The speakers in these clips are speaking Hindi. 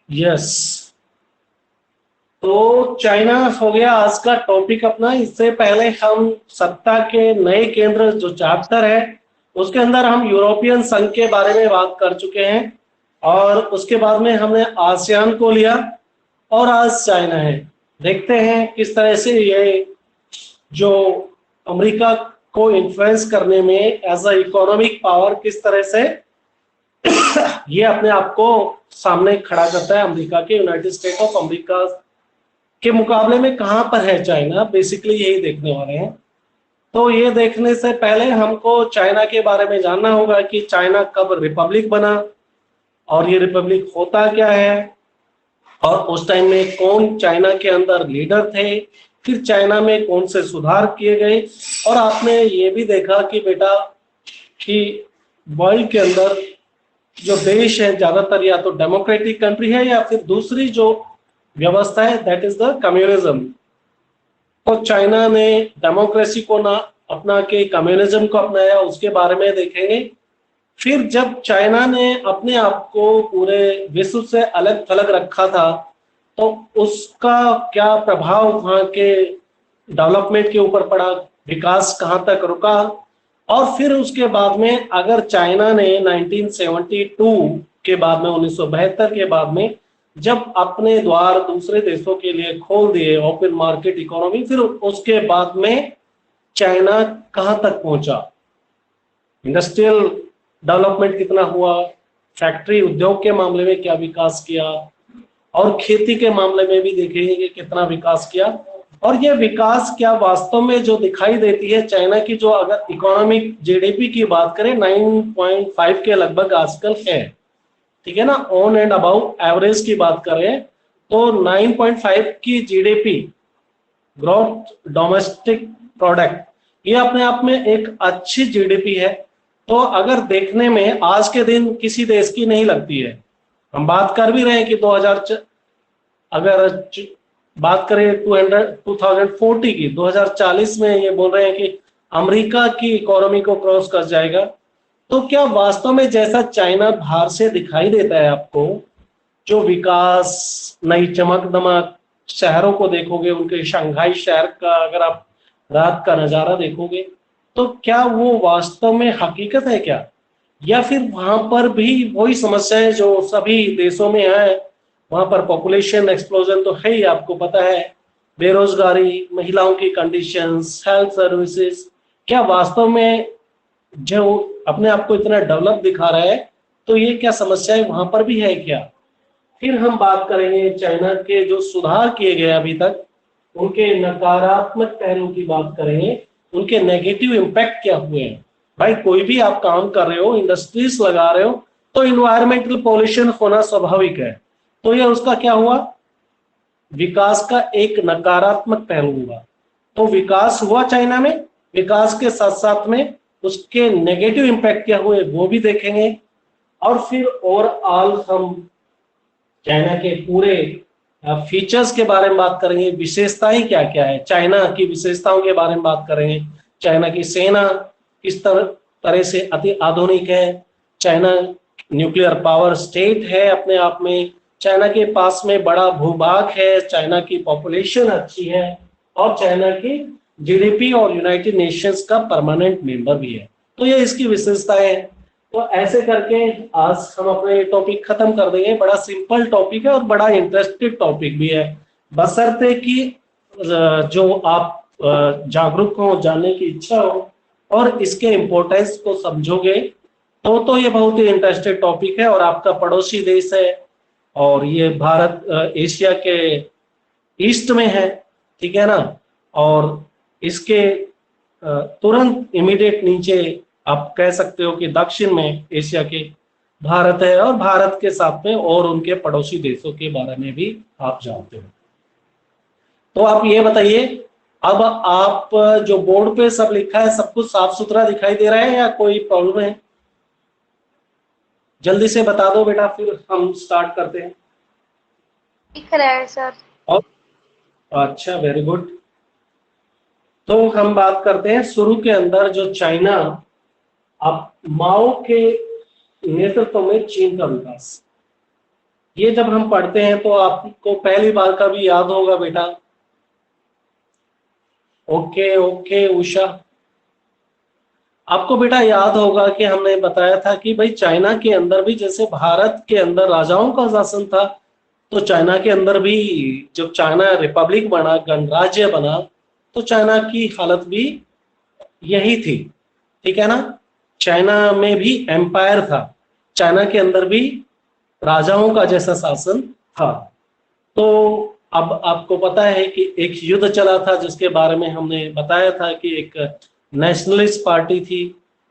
यस। तो चाइना हो गया आज का टॉपिक अपना। इससे पहले हम सत्ता के नए केंद्र जो चैप्टर है उसके अंदर हम यूरोपियन संघ के बारे में बात कर चुके हैं, और उसके बाद में हमने आसियान को लिया, और आज चाइना है। देखते हैं किस तरह से ये जो अमेरिका को इन्फ्लुएंस करने में एज अ इकोनॉमिक पावर किस तरह से ये अपने आप को सामने खड़ा करता है अमेरिका के, यूनाइटेड स्टेट ऑफ अमेरिका के मुकाबले में कहां पर है चाइना, बेसिकली यही देखने वाले हैं। तो ये देखने से पहले हमको चाइना के बारे में जानना होगा कि चाइना कब रिपब्लिक बना, और ये रिपब्लिक होता क्या है, और उस टाइम में कौन चाइना के अंदर लीडर थे, फिर चाइना में कौन से सुधार किए गए। और आपने ये भी देखा कि बेटा कि वर्ल्ड के अंदर जो देश है ज्यादातर या तो डेमोक्रेटिक कंट्री है, या फिर दूसरी जो व्यवस्था है दैट इज द कम्युनिज्म। तो चाइना ने डेमोक्रेसी को ना अपना के कम्युनिज्म को अपनाया, उसके बारे में देखेंगे। फिर जब चाइना ने अपने आप को पूरे विश्व से अलग थलग रखा था, तो उसका क्या प्रभाव वहां के डेवलपमेंट के ऊपर पड़ा, विकास कहां तक रुका। और फिर उसके बाद में अगर चाइना ने 1972 के बाद में 1972 के बाद में जब अपने द्वार दूसरे देशों के लिए खोल दिए, ओपन मार्केट इकोनॉमी, फिर उसके बाद में चाइना कहां तक पहुंचा, इंडस्ट्रियल डेवलपमेंट कितना हुआ, फैक्ट्री उद्योग के मामले में क्या विकास किया, और खेती के मामले में भी देखेंगे कि कितना विकास किया। और ये विकास क्या वास्तव में जो दिखाई देती है चाइना की, जो अगर इकोनॉमिक जीडीपी की बात करें 9.5 के लगभग आजकल है, ठीक है ना, ऑन एंड अबाउट एवरेज की बात करें तो 9.5 की जीडीपी, ग्रोथ डोमेस्टिक प्रोडक्ट, ये अपने आप में एक अच्छी जीडीपी है। तो अगर देखने में आज के दिन किसी देश की नहीं लगती है। हम बात कर भी रहे हैं कि 2000 अगर बात करें 2040 की, 2040 में ये बोल रहे हैं कि अमेरिका की इकोनॉमी को क्रॉस कर जाएगा। तो क्या वास्तव में जैसा चाइना बाहर से दिखाई देता है आपको, जो विकास, नई चमक दमक, शहरों को देखोगे, उनके शंघाई शहर का अगर आप रात का नजारा देखोगे, तो क्या वो वास्तव में हकीकत है क्या, या फिर वहां पर भी वही समस्याएं जो सभी देशों में है। वहां पर पॉपुलेशन एक्सप्लोजन तो है ही, आपको पता है, बेरोजगारी, महिलाओं की कंडीशंस, हेल्थ सर्विसेज, क्या वास्तव में जो अपने आप को इतना डेवलप दिखा रहा है, तो ये क्या समस्याएं वहां पर भी है क्या। फिर हम बात करेंगे चाइना के जो सुधार किए गए अभी तक, उनके नकारात्मक पहलू की बात करेंगे, उनके नेगेटिव इम्पैक्ट क्या हुए हैं। भाई कोई भी आप काम कर रहे हो, इंडस्ट्रीज लगा रहे हो, तो इन्वायरमेंटल पॉल्यूशन होना स्वाभाविक है। तो ये उसका क्या हुआ, विकास का एक नकारात्मक पहलू हुआ। तो विकास हुआ चाइना में, विकास के साथ साथ में उसके नेगेटिव इम्पैक्ट क्या हुए वो भी देखेंगे। और फिर ओवरऑल हम चाइना के पूरे फीचर्स के बारे में बात करेंगे, विशेषताएं क्या क्या है, चाइना की विशेषताओं के बारे में बात करेंगे। चाइना की सेना किस तरह से अति आधुनिक है, चाइना न्यूक्लियर पावर स्टेट है अपने आप में, चाइना के पास में बड़ा भूभाग है, चाइना की पॉपुलेशन अच्छी है, और चाइना की जीडीपी और यूनाइटेड नेशंस का परमानेंट मेंबर भी है। तो ये इसकी विशेषताएं हैं। तो ऐसे करके आज हम अपने टॉपिक खत्म कर देंगे। बड़ा सिंपल टॉपिक है और बड़ा इंटरेस्टिंग टॉपिक भी है, बशर्ते कि जो आप जागरूक हो, जानने की इच्छा हो और इसके इम्पोर्टेंस को समझोगे, तो ये बहुत ही इंटरेस्टिंग टॉपिक है। और आपका पड़ोसी देश है, और ये भारत एशिया के ईस्ट में है, ठीक है ना, और इसके तुरंत इमीडिएट नीचे आप कह सकते हो कि दक्षिण में एशिया के भारत है, और भारत के साथ में और उनके पड़ोसी देशों के बारे में भी आप जानते हो। तो आप ये बताइए, अब आप जो बोर्ड पे सब लिखा है सब कुछ साफ सुथरा दिखाई दे रहा है या कोई प्रॉब्लम है? जल्दी से बता दो बेटा, फिर हम स्टार्ट करते हैं। दिख रहा है सर। और अच्छा, वेरी गुड। तो हम बात करते हैं शुरू के अंदर जो चाइना, अब माओ के नेतृत्व में चीन का विकास। ये जब हम पढ़ते हैं तो आपको पहली बार का भी याद होगा बेटा। ओके ओके उषा, आपको बेटा याद होगा कि हमने बताया था कि भाई चाइना के अंदर भी जैसे भारत के अंदर राजाओं का शासन था, तो चाइना के अंदर भी जब चाइना रिपब्लिक बना, गणराज्य बना, तो चाइना की हालत भी यही थी, ठीक है ना। चाइना में भी एम्पायर था, चाइना के अंदर भी राजाओं का जैसा शासन था। तो अब आपको पता है कि एक युद्ध चला था जिसके बारे में हमने बताया था कि एक नेशनलिस्ट पार्टी थी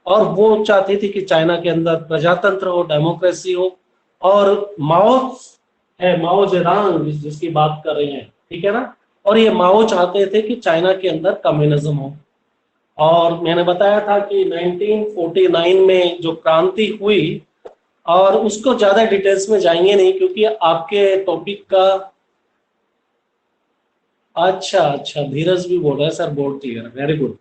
और वो चाहती थी कि चाइना के अंदर प्रजातंत्र हो, डेमोक्रेसी हो। और माओ है, माओ जेडांग जिसकी बात कर रहे हैं, ठीक है ना। और ये माओ चाहते थे कि चाइना के अंदर कम्युनिज्म हो। और मैंने बताया था कि 1949 में जो क्रांति हुई, और उसको ज्यादा डिटेल्स में जाएंगे नहीं क्योंकि आपके टॉपिक का। अच्छा अच्छा, धीरज भी बोल रहा है sir, board clear, very good.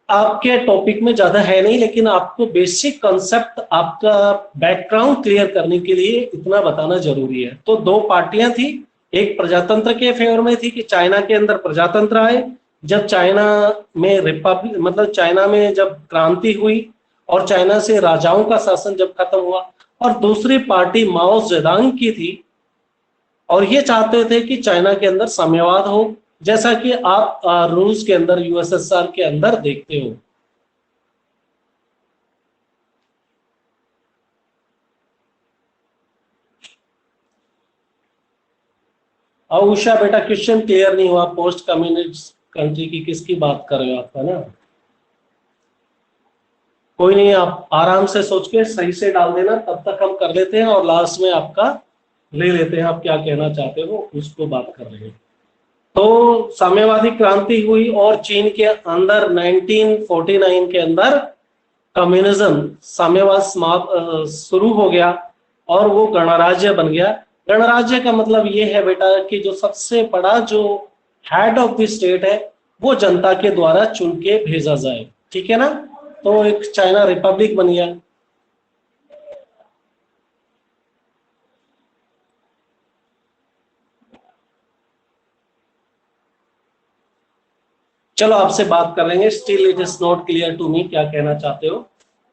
आपके टॉपिक में ज्यादा है नहीं, लेकिन आपको बेसिक कॉन्सेप्ट, आपका बैकग्राउंड क्लियर करने के लिए इतना बताना जरूरी है। तो दो पार्टियां थी, एक प्रजातंत्र के फेवर में थी कि चाइना के अंदर प्रजातंत्र आए, जब चाइना में रिपब्लिक मतलब चाइना में जब क्रांति हुई और चाइना से राजाओं का शासन जब खत्म हुआ। और दूसरी पार्टी माओ जेडांग की थी, और ये चाहते थे कि चाइना के अंदर साम्यवाद हो, जैसा कि आप रूस के अंदर, यूएसएसआर के अंदर देखते हो। और उषा बेटा, क्वेश्चन क्लियर नहीं हुआ, पोस्ट कम्युनिस्ट कंट्री की किसकी बात कर रहे हो आप, है ना। कोई नहीं, आप आराम से सोच के सही से डाल देना, तब तक हम कर लेते हैं और लास्ट में आपका ले लेते हैं, आप क्या कहना चाहते हो उसको बात कर रहे हैं। तो साम्यवादी क्रांति हुई और चीन के अंदर 1949 के अंदर कम्युनिज्म, साम्यवाद शुरू हो गया और वो गणराज्य बन गया। गणराज्य का मतलब ये है बेटा कि जो सबसे बड़ा जो हेड ऑफ द स्टेट है वो जनता के द्वारा चुन के भेजा जाए, ठीक है ना। तो एक चाइना रिपब्लिक बन गया। चलो आपसे बात कर लेंगे, still it is not clear to me, क्या कहना चाहते हो।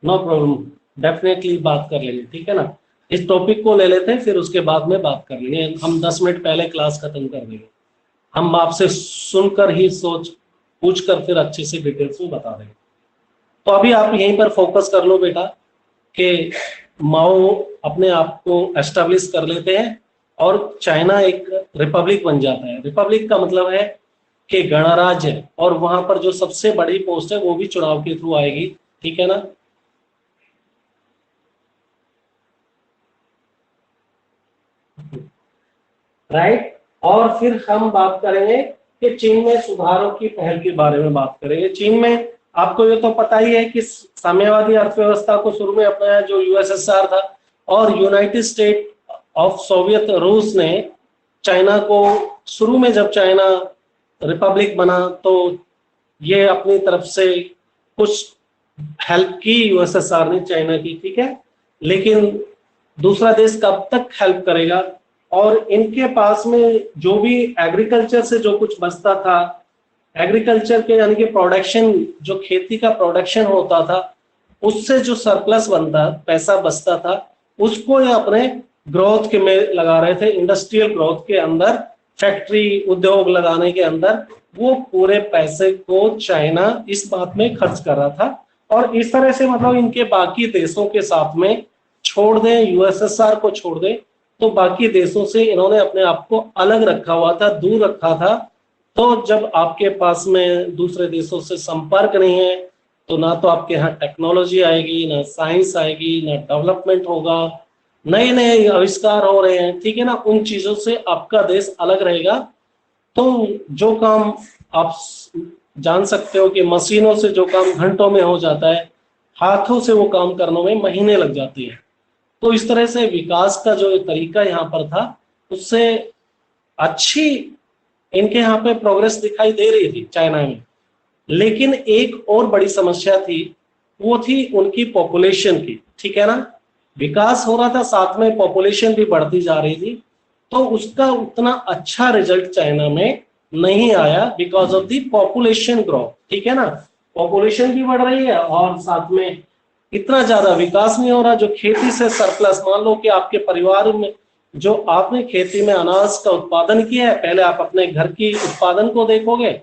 नो प्रॉब्लम, डेफिनेटली बात कर लेंगे, ठीक है ना। इस टॉपिक को ले लेते हैं, फिर उसके बाद में बात कर लेंगे। हम 10 मिनट पहले क्लास खत्म कर देंगे। हम आपसे सुनकर ही सोच पूछ कर फिर अच्छे से डिटेल्स में बता देंगे। तो अभी आप यहीं पर फोकस कर लो बेटा कि माओ अपने आप को एस्टेब्लिश कर लेते हैं और चाइना एक रिपब्लिक बन जाता है। रिपब्लिक का मतलब है कि गणराज्य, और वहां पर जो सबसे बड़ी पोस्ट है वो भी चुनाव के थ्रू आएगी, ठीक है ना। राइट। और फिर हम बात करेंगे कि चीन में सुधारों की पहल के बारे में बात करेंगे। चीन में आपको ये तो पता ही है कि साम्यवादी अर्थव्यवस्था को शुरू में अपनाया जो यूएसएसआर था, और यूनाइटेड स्टेट ऑफ सोवियत रूस ने चाइना को, शुरू में जब चाइना रिपब्लिक बना तो ये अपनी तरफ से कुछ हेल्प की यूएसएसआर ने चाइना की, ठीक है। लेकिन दूसरा देश कब तक हेल्प करेगा। और इनके पास में जो भी एग्रीकल्चर से जो कुछ बचता था, एग्रीकल्चर के यानी कि प्रोडक्शन, जो खेती का प्रोडक्शन होता था, उससे जो सरप्लस बनता, पैसा बचता था, उसको ये अपने ग्रोथ के में लगा रहे थे, इंडस्ट्रियल ग्रोथ के अंदर, फैक्ट्री उद्योग लगाने के अंदर। वो पूरे पैसे को चाइना इस बात में खर्च कर रहा था, और इस तरह से मतलब इनके बाकी देशों के साथ में छोड़ दें, यूएसएसआर को छोड़ दें, तो बाकी देशों से इन्होंने अपने आप को अलग रखा हुआ था, दूर रखा था। तो जब आपके पास में दूसरे देशों से संपर्क नहीं है, तो ना तो आपके यहाँ टेक्नोलॉजी आएगी, ना साइंस आएगी, ना डेवलपमेंट होगा, नए नए आविष्कार हो रहे हैं, ठीक है ना। उन चीजों से आपका देश अलग रहेगा। तो जो काम आप जान सकते हो कि मशीनों से जो काम घंटों में हो जाता है, हाथों से वो काम करने में महीने लग जाते हैं। तो इस तरह से विकास का जो तरीका यहाँ पर था, उससे अच्छी इनके यहाँ पे प्रोग्रेस दिखाई दे रही थी चाइना में। लेकिन एक और बड़ी समस्या थी, वो थी उनकी पॉपुलेशन की, ठीक है ना। विकास हो रहा था, साथ में पॉपुलेशन भी बढ़ती जा रही थी, तो उसका उतना अच्छा रिजल्ट चाइना में नहीं आया because of the population growth. ठीक है ना, पॉपुलेशन भी बढ़ रही है और साथ में इतना ज्यादा विकास नहीं हो रहा। जो खेती से सरप्लस, मान लो कि आपके परिवार में जो आपने खेती में अनाज का उत्पादन किया है, पहले आप अपने घर की उत्पादन को देखोगे,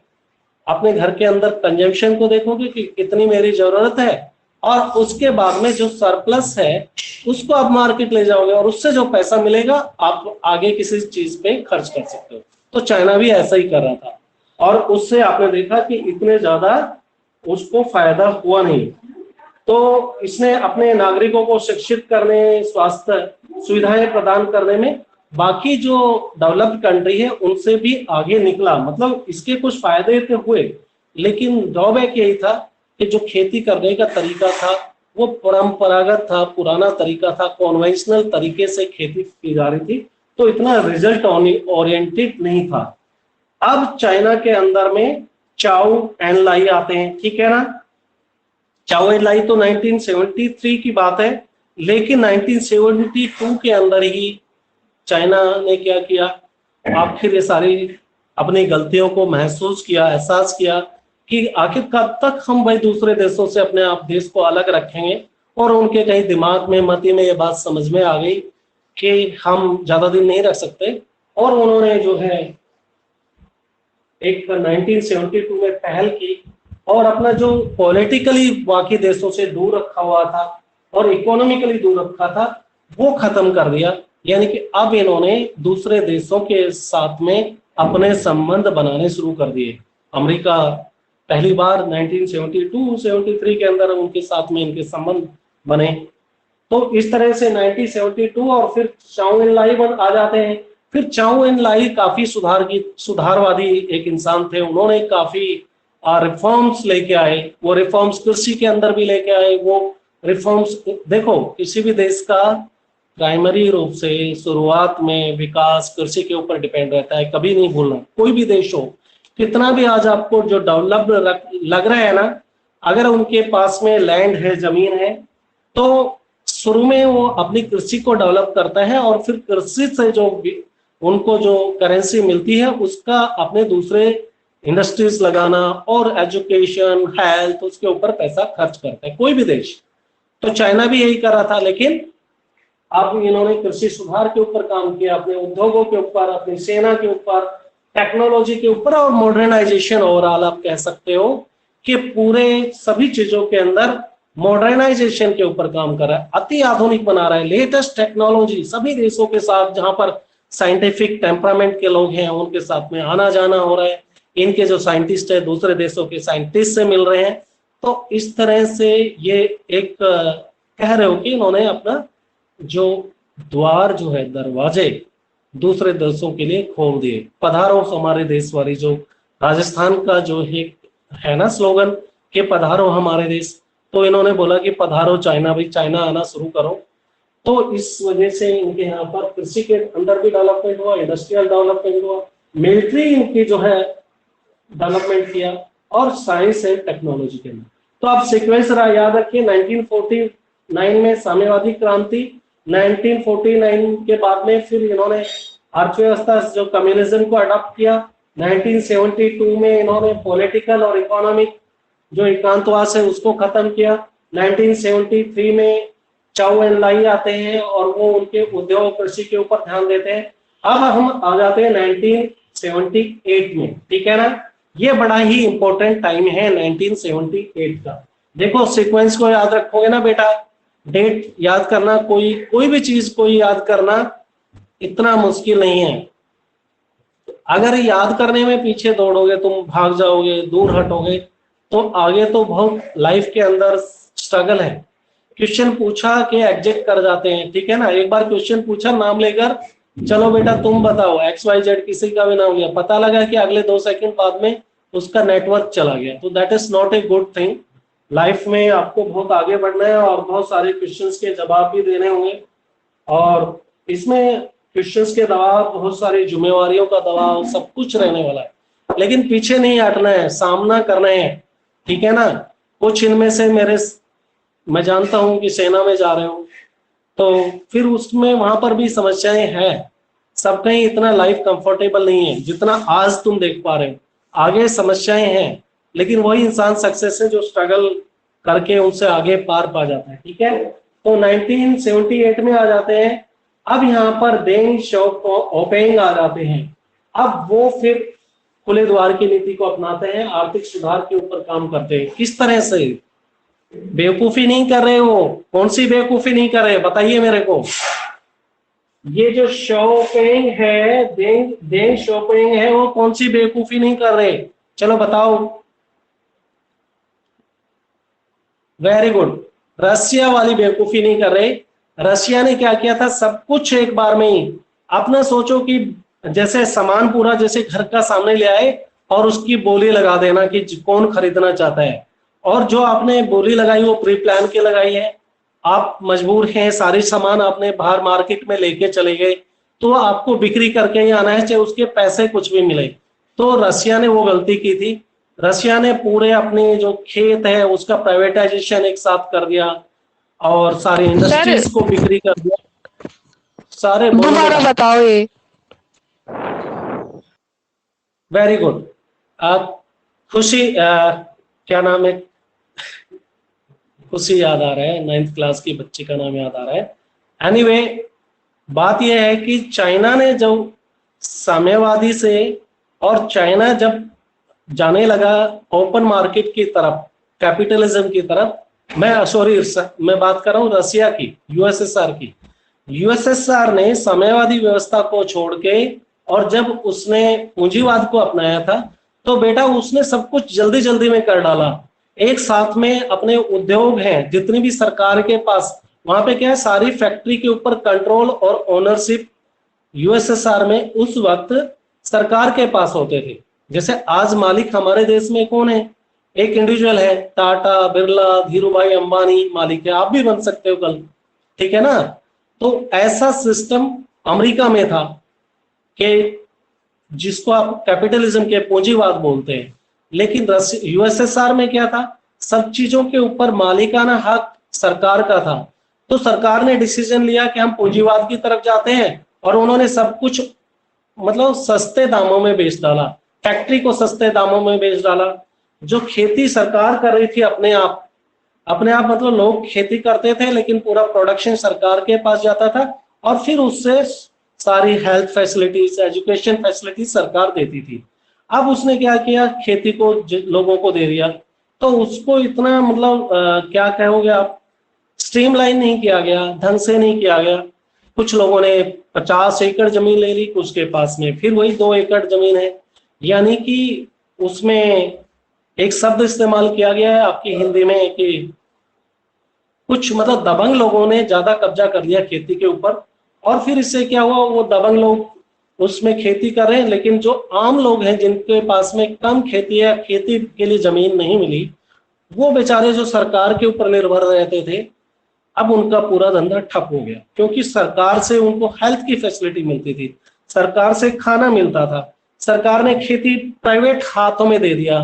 अपने घर के अंदर कंजम्पशन को देखोगे कि कितनी मेरी जरूरत है, और उसके बाद में जो सरप्लस है उसको आप मार्केट ले जाओगे और उससे जो पैसा मिलेगा आप आगे किसी चीज पे खर्च कर सकते हो। तो चाइना भी ऐसा ही कर रहा था और उससे आपने देखा कि इतने ज्यादा उसको फायदा हुआ नहीं। तो इसने अपने नागरिकों को शिक्षित करने, स्वास्थ्य सुविधाएं प्रदान करने में बाकी जो डेवलप्ड कंट्री है उनसे भी आगे निकला। मतलब इसके कुछ फायदे तो हुए, लेकिन ड्रॉबैक यही था कि जो खेती करने का तरीका था वो परंपरागत था, पुराना तरीका था, कॉन्वेंशनल तरीके से खेती की जा रही थी, तो इतना रिजल्ट ओरिएंटेड नहीं था। अब चाइना के अंदर में चाउ एन लाई आते हैं, ठीक है ना। चाउ एन लाई तो 1973 की बात है, लेकिन 1972 के अंदर ही चाइना ने क्या किया, आखिर ये सारी अपनी गलतियों को महसूस किया, एहसास किया कि आखिर कब तक हम भाई दूसरे देशों से अपने आप देश को अलग रखेंगे। और उनके कहीं दिमाग में, मति में ये बात समझ में आ गई कि हम ज्यादा दिन नहीं रख सकते, और उन्होंने जो है एक 1972 में पहल की और अपना जो पॉलिटिकली बाकी देशों से दूर रखा हुआ था और इकोनॉमिकली दूर रखा था वो खत्म कर दिया। यानी कि अब इन्होंने दूसरे देशों के साथ में अपने संबंध बनाने शुरू कर दिए। अमेरिका पहली बार 1972-73 के अंदर उनके साथ में इनके संबंध बने। तो इस तरह से 1972 और फिर चाउ एन लाई आ जाते हैं। फिर चाउ एन लाई काफी सुधारवादी एक इंसान थे, उन्होंने काफी रिफॉर्म्स लेके आए। वो रिफॉर्म्स कृषि के अंदर भी लेके आए। वो रिफॉर्म्स, देखो किसी भी देश का प्राइमरी रूप से शुरुआत में विकास कृषि के ऊपर डिपेंड रहता है, कभी नहीं भूलना। कोई भी देश हो, कितना भी आज आपको जो डेवलप्ड लग रहा है ना, अगर उनके पास में लैंड है, जमीन है, तो शुरू में वो अपनी कृषि को डेवलप करता है और फिर कृषि से जो उनको जो करेंसी मिलती है उसका अपने दूसरे इंडस्ट्रीज लगाना और एजुकेशन, हेल्थ, उसके ऊपर पैसा खर्च करता है कोई भी देश। तो चाइना भी यही कर रहा था, लेकिन अब इन्होंने कृषि सुधार के ऊपर काम किया, अपने उद्योगों के ऊपर, अपनी सेना के ऊपर, टेक्नोलॉजी के ऊपर और मॉडर्नाइजेशन। ओवरऑल आप कह सकते हो कि पूरे सभी चीजों के अंदर मॉडर्नाइजेशन के ऊपर काम कर रहा है, अति आधुनिक बना रहा है, लेटेस्ट टेक्नोलॉजी। सभी देशों के साथ जहां पर साइंटिफिक टेम्परामेंट के लोग हैं उनके साथ में आना जाना हो रहा है। इनके जो साइंटिस्ट है दूसरे देशों के साइंटिस्ट से मिल रहे हैं। तो इस तरह से ये एक कह रहे हो कि इन्होंने अपना जो द्वार जो है, दरवाजे दूसरे देशों के लिए खोल दिए। पधारो हमारे देश वाली, जो राजस्थान का जो है ना स्लोगन कि पधारो हमारे देश, तो इन्होंने बोला कि पधारो चाइना, भाई चाइना आना शुरू करो। तो इस वजह से इनके यहाँ पर कृषि के अंदर भी डेवलपमेंट हुआ, इंडस्ट्रियल डेवलपमेंट हुआ, मिलिट्री इनकी जो है डेवलपमेंट किया, और साइंस एंड टेक्नोलॉजी के अंदर। तो आप सीक्वेंस याद रखिए, 1949 में साम्यवादी क्रांति, 1949 के बाद में फिर इन्होंने अर्थव्यवस्था जो कम्युनिज्म को अडॉप्ट किया, 1972 में इन्होंने पॉलिटिकल और इकोनॉमिक जो एकांतवास है उसको खत्म किया, 1973 में चाउ एन लाई आते हैं और वो उनके उद्योग कृषि के ऊपर ध्यान देते हैं। अब हम आ जाते हैं 1978 में, ठीक है ना। ये बड़ा ही इंपॉर्टेंट टाइम है 1978 का। देखो सीक्वेंस को याद रखोगे ना बेटा, डेट याद करना, कोई भी चीज को याद करना इतना मुश्किल नहीं है। अगर याद करने में पीछे दौड़ोगे, तुम भाग जाओगे, दूर हटोगे, तो आगे तो बहुत लाइफ के अंदर स्ट्रगल है। क्वेश्चन पूछा कि एग्जिट कर जाते हैं, ठीक है ना। एक बार क्वेश्चन पूछा नाम लेकर, चलो बेटा तुम बताओ, XYZ किसी का भी नाम लिया, पता लगा कि अगले 2 सेकंड बाद में उसका नेटवर्क चला गया, तो that is not a good thing. Life में आपको बहुत आगे बढ़ना है और बहुत सारे क्वेश्चंस के जवाब भी देने होंगे, और इसमें क्वेश्चंस के दबाव, बहुत सारी जिम्मेवारियों का दबाव, सब कुछ रहने वाला है। लेकिन पीछे नहीं हटना है, सामना करना है, ठीक है ना। कुछ इनमें से मैं जानता हूं कि सेना में जा रहे हो, तो फिर उसमें वहां पर भी समस्याएं हैं, सब कहीं इतना लाइफ कंफर्टेबल नहीं है जितना आज तुम देख पा रहे हो। आगे समस्याएं हैं, लेकिन वही इंसान सक्सेस है जो स्ट्रगल करके उनसे आगे पार पा जाता है। ठीक है, तो 1978 में आ जाते हैं। अब यहाँ पर देंग शोपेंग आ जाते हैं। अब वो फिर खुले द्वार की नीति को अपनाते हैं, आर्थिक सुधार के ऊपर काम करते हैं। किस तरह से? बेवकूफी नहीं कर रहे हो। कौन सी बेवकूफी नहीं कर रहे, बताइए मेरे को। ये जो शोपेंग है, देंग देंग शोपेंग है, वो कौन सी बेवकूफी नहीं कर रहे? चलो बताओ। वेरी गुड, रसिया वाली बेवकूफी नहीं कर रहे। रसिया ने क्या किया था, सब कुछ एक बार में ही। अपना सोचो कि जैसे सामान पूरा जैसे घर का सामने ले आए और उसकी बोली लगा देना कि कौन खरीदना चाहता है, और जो आपने बोली लगाई वो प्री प्लान के लगाई है। आप मजबूर हैं, सारी सामान आपने बाहर मार्केट में लेके चले गए, तो आपको बिक्री करके ही आना है, चाहे उसके पैसे कुछ भी मिले। तो रसिया ने वो गलती की थी। रसिया ने पूरे अपने जो खेत है उसका प्राइवेटाइजेशन एक साथ कर दिया और सारी सर इंडस्ट्रीज को बिक्री कर दिया। सारे बोलो दोबारा बेटा। बताओ ये। Very good. खुशी क्या नाम है, खुशी याद आ रहा है, 9th क्लास की बच्ची का नाम याद आ रहा है। एनीवे, बात यह है कि चाइना ने जब साम्यवादी से, और चाइना जब जाने लगा ओपन मार्केट की तरफ, कैपिटलिज्म की तरफ, मैं सॉरी मैं बात कर रहा हूँ रसिया की, यूएसएसआर की। यूएसएसआर ने साम्यवादी व्यवस्था को छोड़ के और जब उसने पूंजीवाद को अपनाया था, तो बेटा उसने सब कुछ जल्दी जल्दी में कर डाला। एक साथ में अपने उद्योग हैं जितनी भी सरकार के पास, वहां पे क्या है, सारी फैक्ट्री के ऊपर कंट्रोल और ओनरशिप यूएसएसआर में उस वक्त सरकार के पास होते थे। जैसे आज मालिक हमारे देश में कौन है? एक इंडिविजुअल है, टाटा, बिरला, धीरूभाई अंबानी मालिक है। आप भी बन सकते हो कल, ठीक है ना? तो ऐसा सिस्टम अमेरिका में था कि जिसको आप कैपिटलिज्म के पूंजीवाद बोलते हैं। लेकिन यूएसएसआर में क्या था, सब चीजों के ऊपर मालिकाना हक सरकार का था। तो सरकार ने डिसीजन लिया कि हम पूंजीवाद की तरफ जाते हैं, और उन्होंने सब कुछ मतलब सस्ते दामों में बेच डाला, फैक्ट्री को सस्ते दामों में बेच डाला। जो खेती सरकार कर रही थी अपने आप मतलब लोग खेती करते थे, लेकिन पूरा प्रोडक्शन सरकार के पास जाता था, और फिर उससे सारी हेल्थ फैसिलिटीज, एजुकेशन फैसिलिटीज सरकार देती थी। अब उसने क्या किया, खेती को लोगों को दे दिया, तो उसको इतना मतलब क्या कहोगे आप, स्ट्रीमलाइन नहीं किया गया, ढंग से नहीं किया गया। कुछ लोगों ने 50 एकड़ जमीन ले ली, कुछ के पास में फिर वही 2 एकड़ जमीन है। यानी कि उसमें एक शब्द इस्तेमाल किया गया है आपकी हिंदी में कि कुछ मतलब दबंग लोगों ने ज्यादा कब्जा कर लिया खेती के ऊपर। और फिर इससे क्या हुआ, वो दबंग लोग उसमें खेती कर रहे हैं, लेकिन जो आम लोग हैं जिनके पास में कम खेती है, खेती के लिए जमीन नहीं मिली, वो बेचारे जो सरकार के ऊपर निर्भर रहते थे, अब उनका पूरा धंधा ठप हो गया। क्योंकि सरकार से उनको हेल्थ की फैसिलिटी मिलती थी, सरकार से खाना मिलता था, सरकार ने खेती प्राइवेट हाथों में दे दिया।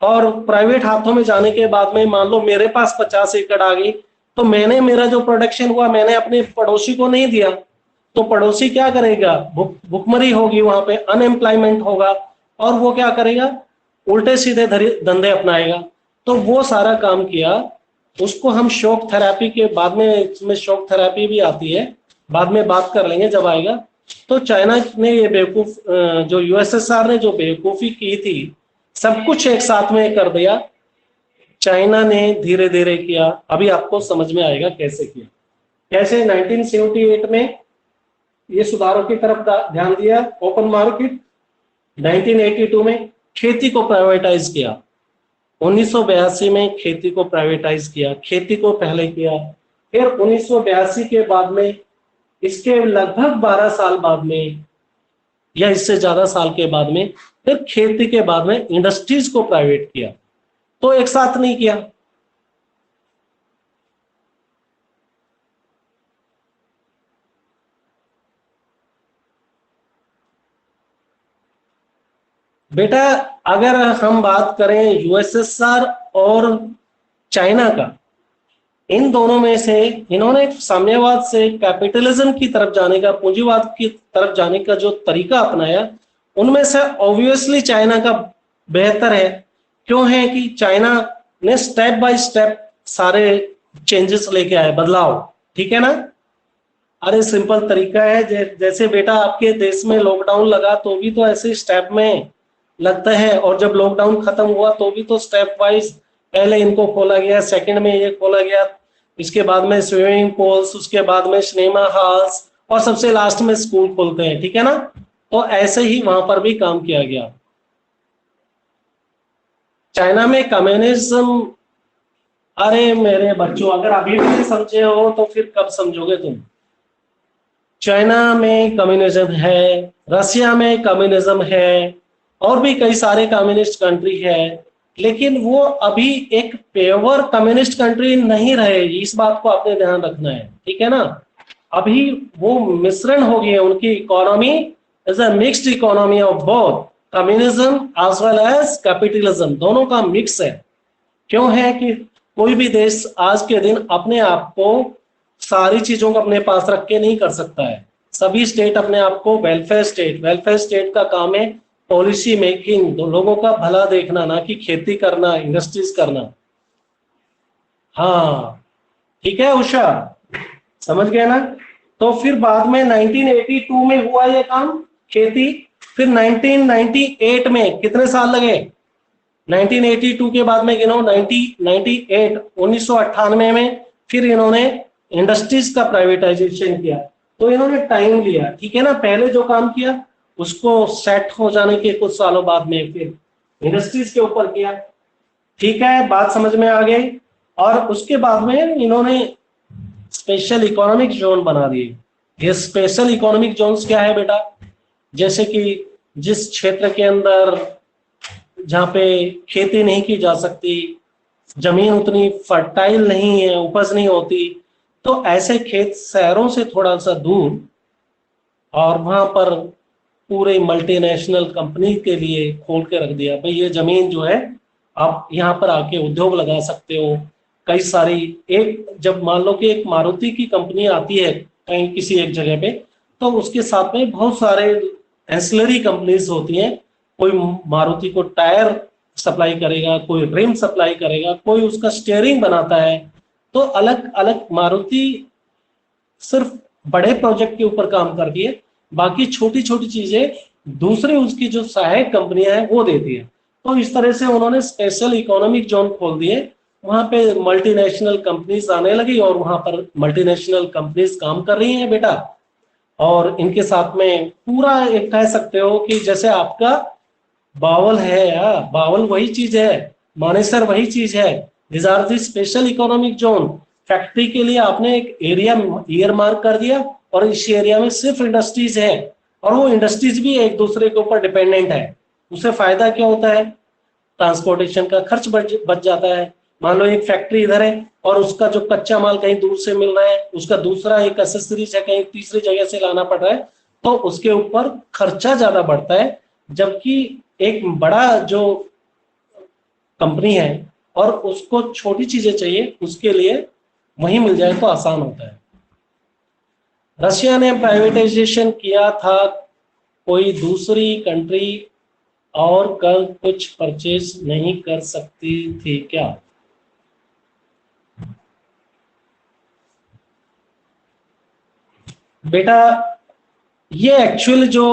और प्राइवेट हाथों में जाने के बाद में मान लो मेरे पास 50 एकड़ आ गई, तो मैंने मेरा जो प्रोडक्शन हुआ मैंने अपने पड़ोसी को नहीं दिया, तो पड़ोसी क्या करेगा, भुखमरी होगी, वहां पे अनएम्प्लॉयमेंट होगा, और वो क्या करेगा, उल्टे सीधे धंधे अपनाएगा। तो वो सारा काम किया। उसको हम शॉक थेरेपी के बाद में, इसमें शॉक थेरेपी भी आती है, बाद में बात कर लेंगे जब आएगा। तो चाइना ने ये बेवकूफ, जो यूएसएसआर ने जो बेवकूफी की थी, सब कुछ एक साथ में कर दिया। चाइना ने धीरे धीरे किया, अभी आपको समझ में आएगा कैसे किया। कैसे 1978 में ये सुधारों की तरफ ध्यान दिया, ओपन मार्केट। 1982 में खेती को प्राइवेटाइज किया, 1982 में खेती को प्राइवेटाइज किया, खेती को पहले किया। फिर 1982 के बाद में, इसके लगभग 12 साल बाद में या इससे ज्यादा साल के बाद में, फिर खेती के बाद में इंडस्ट्रीज को प्राइवेट किया। तो एक साथ नहीं किया। बेटा अगर हम बात करें यूएसएसआर और चाइना का, इन दोनों में से इन्होंने साम्यवाद से कैपिटलिज्म की तरफ जाने का, पूंजीवाद की तरफ जाने का जो तरीका अपनाया, उनमें से ऑब्वियसली चाइना का बेहतर है। क्यों है कि चाइना ने स्टेप बाय स्टेप सारे चेंजेस लेके आए, बदलाव, ठीक है ना। अरे सिंपल तरीका है, जैसे बेटा आपके देश में लॉकडाउन लगा तो भी तो ऐसे स्टेप में लगता है, और जब लॉकडाउन खत्म हुआ तो भी तो स्टेप वाइज पहले इनको खोला गया, सेकंड में ये खोला गया, इसके बाद में स्विमिंग पूल्स, उसके बाद में सिनेमा हॉल्स, और सबसे लास्ट में स्कूल खोलते हैं, ठीक है ना। तो ऐसे ही वहां पर भी काम किया गया। चाइना में कम्युनिज्म, अरे मेरे बच्चों अगर अभी भी नहीं समझे हो तो फिर कब समझोगे तुम। चाइना में कम्युनिज्म है, रसिया में कम्युनिज्म है, और भी कई सारे कम्युनिस्ट कंट्री है, लेकिन वो अभी एक प्योर कम्युनिस्ट कंट्री नहीं रहे, इस बात को आपने ध्यान रखना है, ठीक है ना। अभी वो मिश्रण हो गई है, उनकी economy is a mixed economy of both communism as well as capitalism, दोनों का मिक्स है। क्यों है कि कोई भी देश आज के दिन अपने आप को सारी चीजों को अपने पास रख के नहीं कर सकता है। सभी स्टेट अपने आप को वेलफेयर स्टेट का काम है पॉलिसी मेकिंग, लोगों का भला देखना, ना कि खेती करना, इंडस्ट्रीज करना। हाँ ठीक है उषा, समझ गए ना। तो फिर बाद में 1982 में हुआ ये काम, खेती। फिर 1998 में कितने साल लगे, 1982 के बाद में गिनो, 1998 1998 में फिर इन्होंने इंडस्ट्रीज का प्राइवेटाइजेशन किया। तो इन्होंने टाइम लिया, ठीक है ना। पहले जो काम किया उसको सेट हो जाने के कुछ सालों बाद में फिर इंडस्ट्रीज के ऊपर किया, ठीक है, बात समझ में आ गई। और उसके बाद में इन्होंने स्पेशल इकोनॉमिक जोन बना दिए। ये स्पेशल इकोनॉमिक जोन्स क्या है बेटा, जैसे कि जिस क्षेत्र के अंदर जहाँ पे खेती नहीं की जा सकती, जमीन उतनी फर्टाइल नहीं है, उपज नहीं होती, तो ऐसे खेत शहरों से थोड़ा सा दूर, और वहां पर पूरे मल्टीनेशनल कंपनी के लिए खोल के रख दिया, भाई ये जमीन जो है आप यहाँ पर आके उद्योग लगा सकते हो। कई सारी, एक जब मान लो कि एक मारुति की कंपनी आती है कहीं किसी एक जगह पे, तो उसके साथ में बहुत सारे एंसिलरी कंपनीज होती हैं। कोई मारुति को टायर सप्लाई करेगा, कोई रिम सप्लाई करेगा, कोई उसका स्टीयरिंग बनाता है। तो अलग अलग मारुति सिर्फ बड़े प्रोजेक्ट के ऊपर काम करती है, बाकी छोटी छोटी चीजें दूसरे उसकी जो सहायक कंपनियां हैं वो देती है। तो इस तरह से उन्होंने स्पेशल इकोनॉमिक जोन खोल दिए, वहां पे मल्टीनेशनल कंपनीज आने लगी, और वहां पर मल्टीनेशनल कंपनीज काम कर रही हैं बेटा। और इनके साथ में पूरा एक कह सकते हो कि जैसे आपका बावल है यार, बावल वही चीज है, मानेसर वही चीज है। This are the special economic zone. Factory के लिए आपने एक एरिया ईयर मार्क कर दिया, और इस एरिया में सिर्फ इंडस्ट्रीज है, और वो इंडस्ट्रीज भी एक दूसरे के ऊपर डिपेंडेंट है। उससे फायदा क्या होता है, ट्रांसपोर्टेशन का खर्च बच जाता है। मान लो एक फैक्ट्री इधर है, और उसका जो कच्चा माल कहीं दूर से मिल रहा है, उसका दूसरा एक एसेसरीज है कहीं तीसरी जगह से लाना पड़ रहा है, तो उसके ऊपर खर्चा ज्यादा बढ़ता है। जबकि एक बड़ा जो कंपनी है और उसको छोटी चीजें चाहिए, उसके लिए वहीं मिल जाए तो आसान होता है। रशिया ने प्राइवेटाइजेशन किया था, कोई दूसरी कंट्री और कल कुछ परचेज नहीं कर सकती थी क्या। बेटा ये एक्चुअल जो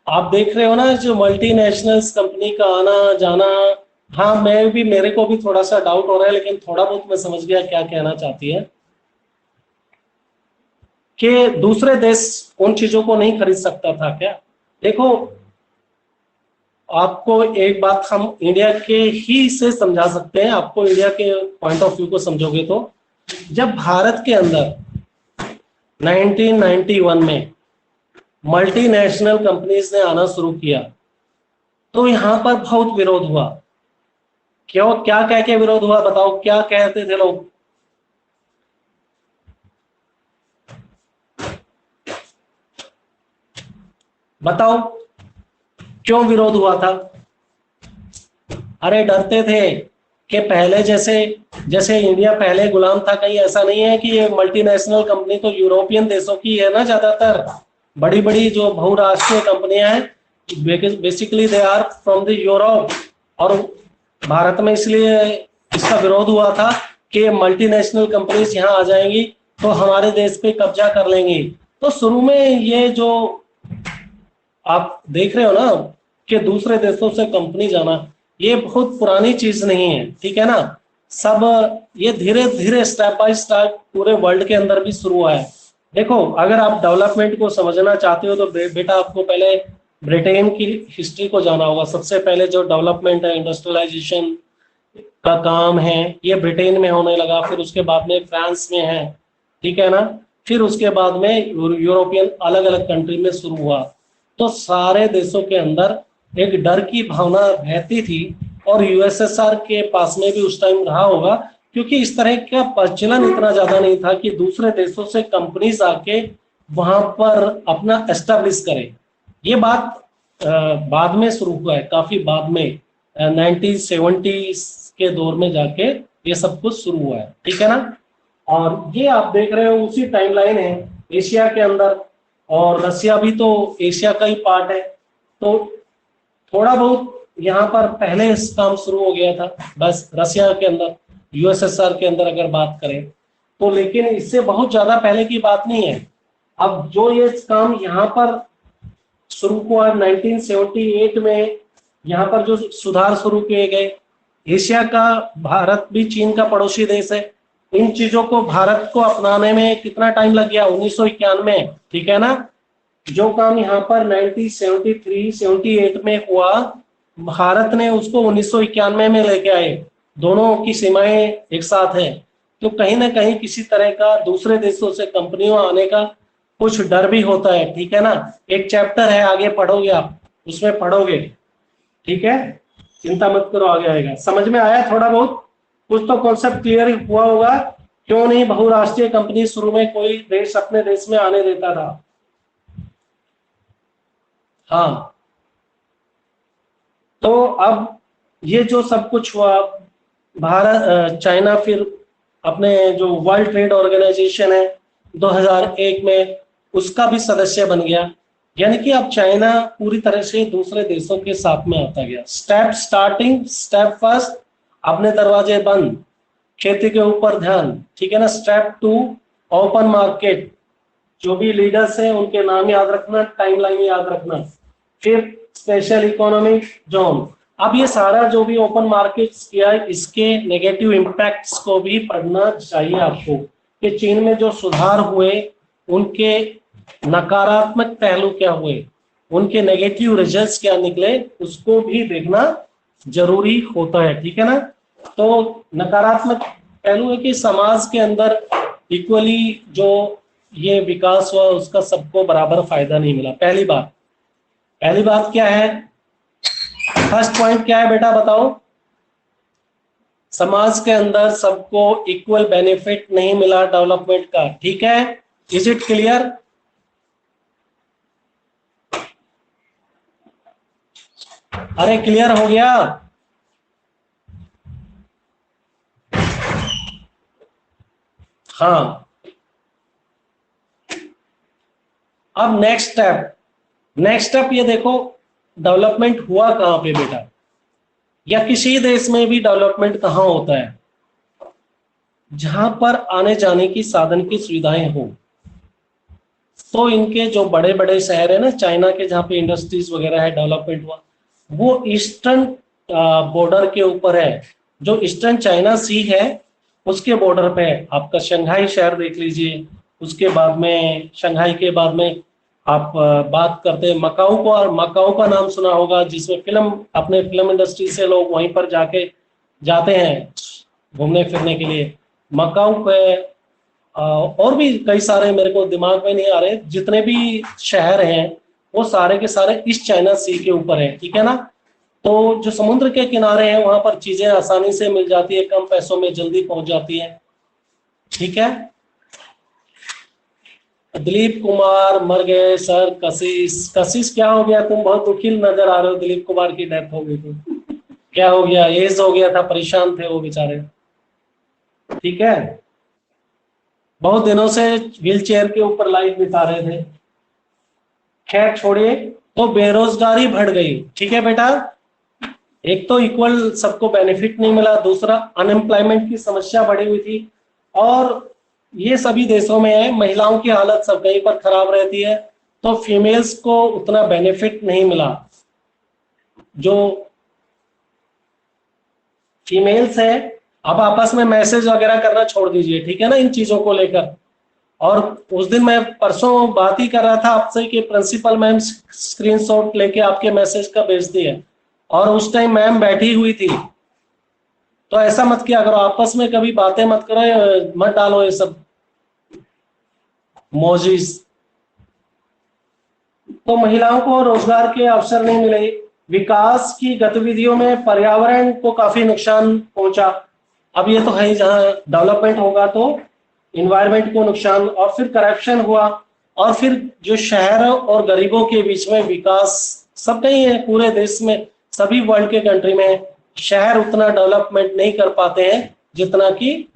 आप देख रहे हो ना, जो मल्टीनेशनल्स कंपनी का आना जाना, हाँ मैं भी, मेरे को भी थोड़ा सा डाउट हो रहा है, लेकिन थोड़ा बहुत मैं समझ गया क्या कहना चाहती है, कि दूसरे देश उन चीजों को नहीं खरीद सकता था क्या। देखो आपको एक बात हम इंडिया के ही से समझा सकते हैं, आपको इंडिया के पॉइंट ऑफ व्यू को समझोगे तो, जब भारत के अंदर 1991 में मल्टीनेशनल कंपनीज ने आना शुरू किया, तो यहां पर बहुत विरोध हुआ। क्यों, क्या कह के विरोध हुआ बताओ, क्या कहते थे लोग, बताओ क्यों विरोध हुआ था। अरे डरते थे कि पहले जैसे जैसे इंडिया पहले गुलाम था, कहीं ऐसा नहीं है कि ये मल्टीनेशनल कंपनी तो यूरोपियन देशों की है ना, ज्यादातर बड़ी बड़ी जो बहुराष्ट्रीय कंपनियां हैं basically they are from the Europe. और भारत में इसलिए इसका विरोध हुआ था कि मल्टीनेशनल कंपनीज यहाँ आ जाएंगी तो हमारे देश पे कब्जा कर लेंगी। तो शुरू में ये जो आप देख रहे हो ना कि दूसरे देशों से कंपनी जाना, ये बहुत पुरानी चीज नहीं है, ठीक है ना। सब ये धीरे धीरे स्टेप बाय स्टेप पूरे वर्ल्ड के अंदर भी शुरू हुआ है। देखो, अगर आप डेवलपमेंट को समझना चाहते हो तो बेटा आपको पहले ब्रिटेन की हिस्ट्री को जाना होगा। सबसे पहले जो डेवलपमेंट है, इंडस्ट्रियलाइजेशन का काम है, ये ब्रिटेन में होने लगा, फिर उसके बाद में फ्रांस में है, ठीक है ना, फिर उसके बाद में यूरोपियन अलग अलग कंट्री में शुरू हुआ। तो सारे देशों के अंदर एक डर की भावना रहती थी, और यूएसएसआर के पास में भी उस टाइम रहा होगा, क्योंकि इस तरह का प्रचलन इतना ज्यादा नहीं था कि दूसरे देशों से कंपनीज आके वहां पर अपना एस्टेब्लिश करें। ये बात बाद में शुरू हुआ है, काफी बाद में 1970s के दौर में जाके ये सब कुछ शुरू हुआ है, ठीक है ना। और ये आप देख रहे हो उसी टाइमलाइन है एशिया के अंदर, और रसिया भी तो एशिया का ही पार्ट है। तो थोड़ा बहुत यहाँ पर पहले इस काम शुरू हो गया था, बस रसिया के अंदर, यूएसएसआर के अंदर अगर बात करें तो, लेकिन इससे बहुत ज्यादा पहले की बात नहीं है। अब जो ये काम यहाँ पर शुरू हुआ 1978 में, यहाँ पर जो सुधार शुरू किए गए, एशिया का, भारत भी चीन का पड़ोसी देश है, इन चीजों को भारत को अपनाने में कितना टाइम लग गया, 1991, ठीक है ना। जो काम यहाँ पर 1973-78 में हुआ, भारत ने उसको 1991 में लेके आए। दोनों की सीमाएं एक साथ है, तो कहीं ना कहीं किसी तरह का दूसरे देशों से कंपनियों आने का कुछ डर भी होता है, ठीक है ना। एक चैप्टर है, आगे पढ़ोगे आप, उसमें पढ़ोगे, ठीक है, चिंता मत करो, आगे आएगा। समझ में आया थोड़ा बहुत? कुछ तो कॉन्सेप्ट क्लियर हुआ होगा। क्यों नहीं बहुराष्ट्रीय कंपनी शुरू में कोई देश अपने देश में आने देता था? हाँ, तो अब ये जो सब कुछ हुआ, भारत, चाइना फिर अपने जो वर्ल्ड ट्रेड ऑर्गेनाइजेशन है 2001 में, उसका भी सदस्य बन गया। यानी कि अब चाइना पूरी तरह से दूसरे देशों के साथ में आता गया। स्टेप फर्स्ट, अपने दरवाजे बंद, खेती के ऊपर ध्यान, ठीक है ना। स्टेप 2, ओपन मार्केट, जो भी लीडर्स हैं उनके नाम याद रखना, टाइमलाइन याद रखना। फिर स्पेशल इकोनॉमिक जोन। अब ये सारा जो भी ओपन मार्केट्स किया है, इसके नेगेटिव इम्पैक्ट्स को भी पढ़ना चाहिए आपको, कि चीन में जो सुधार हुए उनके नकारात्मक पहलू क्या हुए, उनके नेगेटिव रिजल्ट्स क्या निकले, उसको भी देखना जरूरी होता है, ठीक है ना। तो नकारात्मक पहलू है कि समाज के अंदर इक्वली जो ये विकास हुआ उसका सबको बराबर फायदा नहीं मिला। पहली बात क्या है? फर्स्ट पॉइंट क्या है बेटा, बताओ? समाज के अंदर सबको इक्वल बेनिफिट नहीं मिला डेवलपमेंट का, ठीक है। Is it clear? अरे क्लियर हो गया? हाँ, अब नेक्स्ट स्टेप ये देखो, डेवलपमेंट हुआ कहां पे बेटा, या किसी देश में भी डेवलपमेंट कहां होता है? जहां पर आने जाने की साधन की सुविधाएं हो। तो इनके जो बड़े बड़े शहर है ना चाइना के, जहाँ पे इंडस्ट्रीज वगैरह है, डेवलपमेंट हुआ, वो ईस्टर्न बॉर्डर के ऊपर है। जो ईस्टर्न चाइना सी है उसके बॉर्डर पे है। आपका शंघाई शहर देख लीजिए, उसके बाद में शंघाई के बाद में आप बात करते हैं मकाऊ को, और मकाऊ का नाम सुना होगा, जिसमें अपने फिल्म इंडस्ट्री से लोग वहीं पर जाते हैं घूमने फिरने के लिए। मकाऊ पे और भी कई सारे मेरे को दिमाग में नहीं आ रहे, जितने भी शहर हैं वो सारे के सारे ईस्ट चाइना सी के ऊपर है, ठीक है ना। तो जो समुद्र के किनारे हैं वहां पर चीजें आसानी से मिल जाती है, कम पैसों में जल्दी पहुंच जाती है, ठीक है। दिलीप कुमार मर गए सर। कशिश क्या हो गया? तुम बहुत दुखी नजर आ रहे हो, दिलीप कुमार की डेथ हो गई थी। क्या हो गया, एज हो गया था, परेशान थे वो बेचारे। ठीक है, बहुत दिनों से व्हील चेयर के ऊपर लाइफ बिता रहे थे। खैर छोड़िए, तो बेरोजगारी बढ़ गई। ठीक है बेटा, एक तो इक्वल सबको बेनिफिट नहीं मिला, दूसरा अनएम्प्लॉयमेंट की समस्या बढ़ी हुई थी। और ये सभी देशों में है, महिलाओं की हालत सब कहीं पर खराब रहती है, तो फीमेल्स को उतना बेनिफिट नहीं मिला। जो फीमेल्स है, अब आपस में मैसेज वगैरह करना छोड़ दीजिए, ठीक है ना, इन चीजों को लेकर। और उस दिन मैं परसों बात ही कर रहा था आपसे कि प्रिंसिपल मैम स्क्रीनशॉट लेके आपके मैसेज का भेजती है, और उस टाइम मैम बैठी हुई थी। तो ऐसा मत किया करो, आपस में कभी बातें मत करो, मत डालो ये सब मौजीज। तो महिलाओं को रोजगार के अवसर नहीं मिले, विकास की गतिविधियों में पर्यावरण को काफी नुकसान पहुंचा। अब ये तो है ही, जहां डेवलपमेंट होगा तो इन्वायरमेंट को नुकसान, और फिर करप्शन हुआ, और फिर जो शहर और गरीबों के बीच में विकास सब कहीं है, पूरे देश में सभी वर्ल्ड के कंट्री में शहर उतना डेवलपमेंट नहीं कर पाते हैं जितना कि,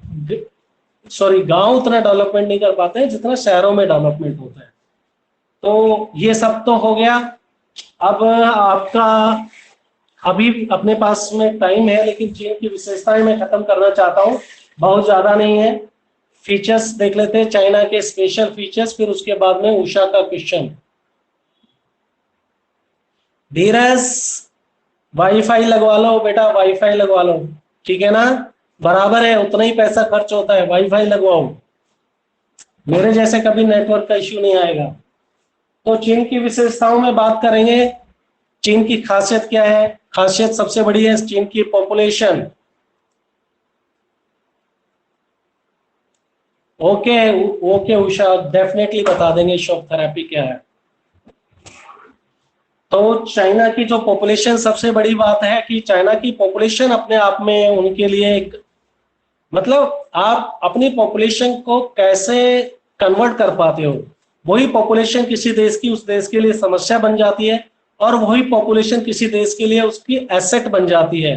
सॉरी, गांव उतना डेवलपमेंट नहीं कर पाते हैं जितना शहरों में डेवलपमेंट होता है। तो ये सब तो हो गया। अब आपका अभी अपने पास में टाइम है, लेकिन चीन की विशेषताएं मैं खत्म करना चाहता हूँ, बहुत ज्यादा नहीं है। फीचर्स देख लेते हैं, चाइना के स्पेशल फीचर्स, फिर उसके बाद में उषा का क्वेश्चन। धीरज, वाईफाई लगवा लो बेटा, वाईफाई लगवा लो, ठीक है ना, बराबर है, उतना ही पैसा खर्च होता है, वाईफाई लगवाओ, मेरे जैसे कभी नेटवर्क का इश्यू नहीं आएगा। तो चीन की विशेषताओं में बात करेंगे, चीन की खासियत क्या है? खासियत सबसे बड़ी है चीन की population. Okay, okay Usha, definitely बता देंगे शॉक थेरेपी क्या है। तो चाइना की जो पॉपुलेशन, सबसे बड़ी बात है कि चाइना की पॉपुलेशन अपने आप में उनके लिए एक, मतलब आप अपनी पॉपुलेशन को कैसे कन्वर्ट कर पाते हो, वही पॉपुलेशन किसी देश की उस देश के लिए समस्या बन जाती है, और वही पॉपुलेशन किसी देश के लिए उसकी एसेट बन जाती है।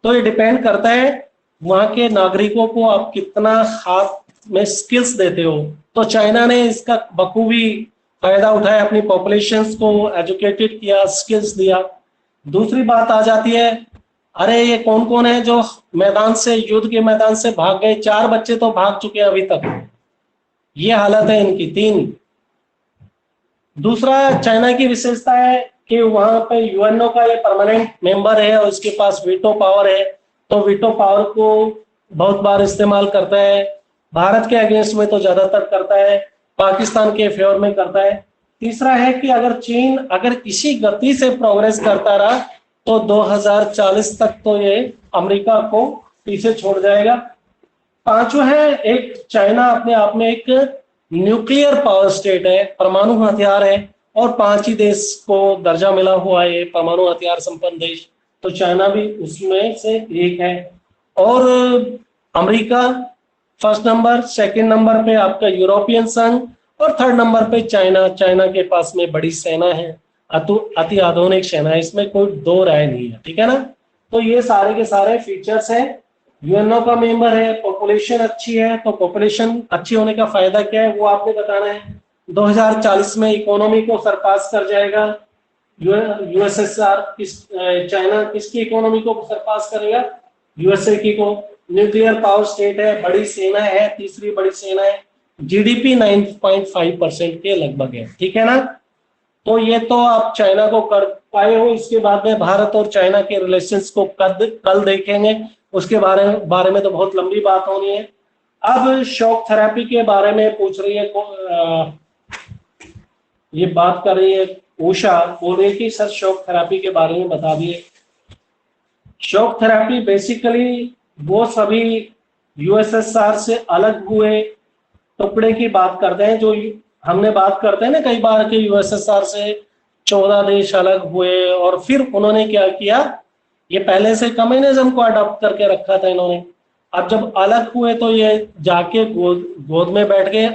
तो ये डिपेंड करता है वहां के नागरिकों को आप कितना हाथ में स्किल्स देते हो। तो चाइना ने इसका बखूबी फायदा उठाया, अपनी पॉपुलेशन को एजुकेटेड किया, स्किल्स दिया। दूसरी बात आ जाती है, अरे ये कौन कौन है जो मैदान से, युद्ध के मैदान से भाग गए? 4 बच्चे तो भाग चुके हैं अभी तक, ये हालत है इनकी, 3। दूसरा चाइना की विशेषता है कि वहां पे यूएनओ का ये परमानेंट मेंबर है और इसके पास वीटो पावर है, तो वीटो पावर को बहुत बार इस्तेमाल करता है। भारत के अगेंस्ट में तो ज्यादातर करता है, पाकिस्तान के फेवर में करता है। तीसरा है कि अगर चीन अगर इसी गति से प्रोग्रेस करता रहा तो 2040 तक तो ये अमेरिका को पीछे छोड़ जाएगा। पांचवा है, एक चाइना अपने आप में एक न्यूक्लियर पावर स्टेट है, परमाणु हथियार है, और 5 ही देश को दर्जा मिला हुआ है परमाणु हथियार संपन्न देश, तो चाइना भी उसमें से एक है। और America first number, second number पे आपका यूरोपियन संघ, और थर्ड नंबर पे चाइना। चाइना के पास में बड़ी सेना है, अति आधुनिक सेना है, इसमें कोई दो राय नहीं है, ठीक है ना। तो ये सारे के सारे फीचर्स हैं। यूएनओ का मेंबर है, पॉपुलेशन अच्छी है, तो पॉपुलेशन अच्छी होने का फायदा क्या है वो आपने बताना है। 2040 में इकोनॉमी को सरपास कर जाएगा यूएसएसआर। चाइना किसकी इकोनॉमी को सरपास करेगा? यूएसए की को। न्यूक्लियर पावर स्टेट है, बड़ी सेना है, तीसरी बड़ी सेना है, जीडीपी 9.5% के लगभग है, ठीक है ना। तो ये तो आप चाइना को कर पाए हो। इसके बाद में भारत और चाइना के रिलेशंस को कल देखेंगे, उसके बारे में तो बहुत लंबी बात होनी है। अब शॉक थेरेपी के बारे में पूछ रही है, ये बात कर रही है उषा, बोल रही है कि सर शॉक थेरेपी के बारे में बता दिए। शॉक थेरेपी बेसिकली वो सभी यूएसएसआर से अलग हुए टुकड़े की बात करते हैं, जो हमने बात करते हैं ना कई बार कि यूएसएसआर से 14 देश अलग हुए, और फिर उन्होंने क्या किया, ये पहले से कम्युनिज्म को अडॉप्ट करके रखा था इन्होंने। अब जब अलग हुए तो ये जाके गोद में बैठ गए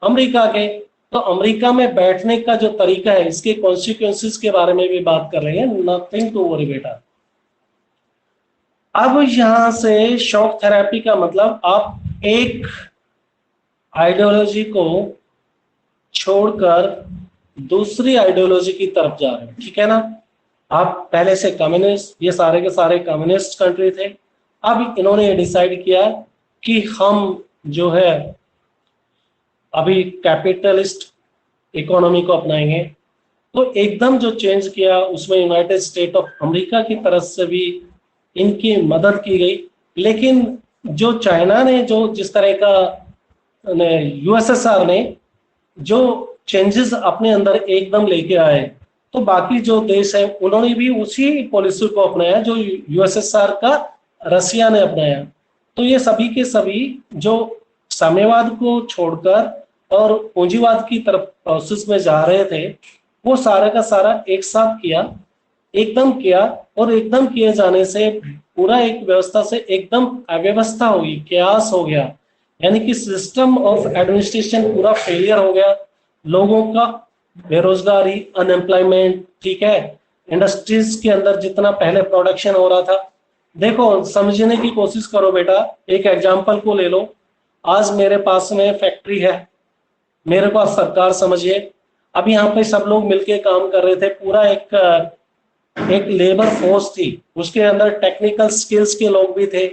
अमेरिका के। तो अमेरिका में बैठने का जो तरीका है, इसके कॉन्सिक्वेंसेस के बारे में भी बात कर रहे हैं, नथिंग टू वरी बेटा। अब यहां से शॉक थेरेपी का मतलब आप एक आइडियोलॉजी को छोड़कर दूसरी आइडियोलॉजी की तरफ जा रहे हैं, ठीक है ना। आप पहले से कम्युनिस्ट, ये सारे के सारे कम्युनिस्ट कंट्री थे, अब इन्होंने ये डिसाइड किया कि हम जो है अभी कैपिटलिस्ट इकोनॉमी को अपनाएंगे। तो एकदम जो चेंज किया उसमें यूनाइटेड स्टेट ऑफ अमेरिका की तरफ से भी इनकी मदद की गई। लेकिन जो चाइना ने जो जिस तरह का यूएसएसआर ने जो चेंजेस अपने अंदर एकदम लेके आए, तो बाकी जो देश है उन्होंने भी उसी पॉलिसी को अपनाया जो यूएसएसआर का रसिया ने अपनाया। तो ये सभी के सभी जो साम्यवाद को छोड़कर और पूंजीवाद की तरफ प्रोसेस में जा रहे थे, वो सारा का सारा एक साथ किया, एकदम किया। और एकदम किए जाने से पूरा एक व्यवस्था से एकदम अव्यवस्था हुई, कैओस हो गया, यानी कि सिस्टम ऑफ एडमिनिस्ट्रेशन पूरा फेलियर हो गया। लोगों का बेरोजगारी, अनएम्प्लॉयमेंट, ठीक है। इंडस्ट्रीज के अंदर जितना पहले प्रोडक्शन हो रहा था, देखो समझने की कोशिश करो बेटा, एक एग्जांपल को ले लो। आज मेरे पास में फैक्ट्री है, मेरे पास सरकार समझिए, अब यहाँ पे सब लोग मिलके काम कर रहे थे, पूरा एक लेबर फोर्स थी, उसके अंदर टेक्निकल स्किल्स के लोग भी थे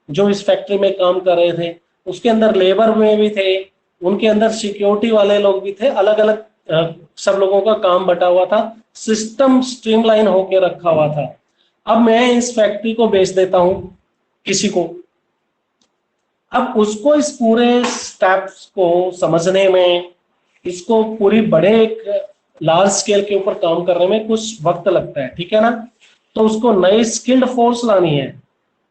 जो इस फैक्ट्री में काम कर रहे थे, उसके अंदर लेबर में भी थे, उनके अंदर सिक्योरिटी वाले लोग भी थे, अलग अलग सब लोगों का काम बटा हुआ था, सिस्टम स्ट्रीमलाइन होके रखा हुआ था। अब मैं इस फैक्ट्री को बेच देता हूं किसी को, अब उसको इस पूरे स्टेप्स को समझने में, इसको पूरी बड़े एक लार्ज स्केल के ऊपर काम करने में कुछ वक्त लगता है, ठीक है ना। तो उसको नई स्किल्ड फोर्स लानी है,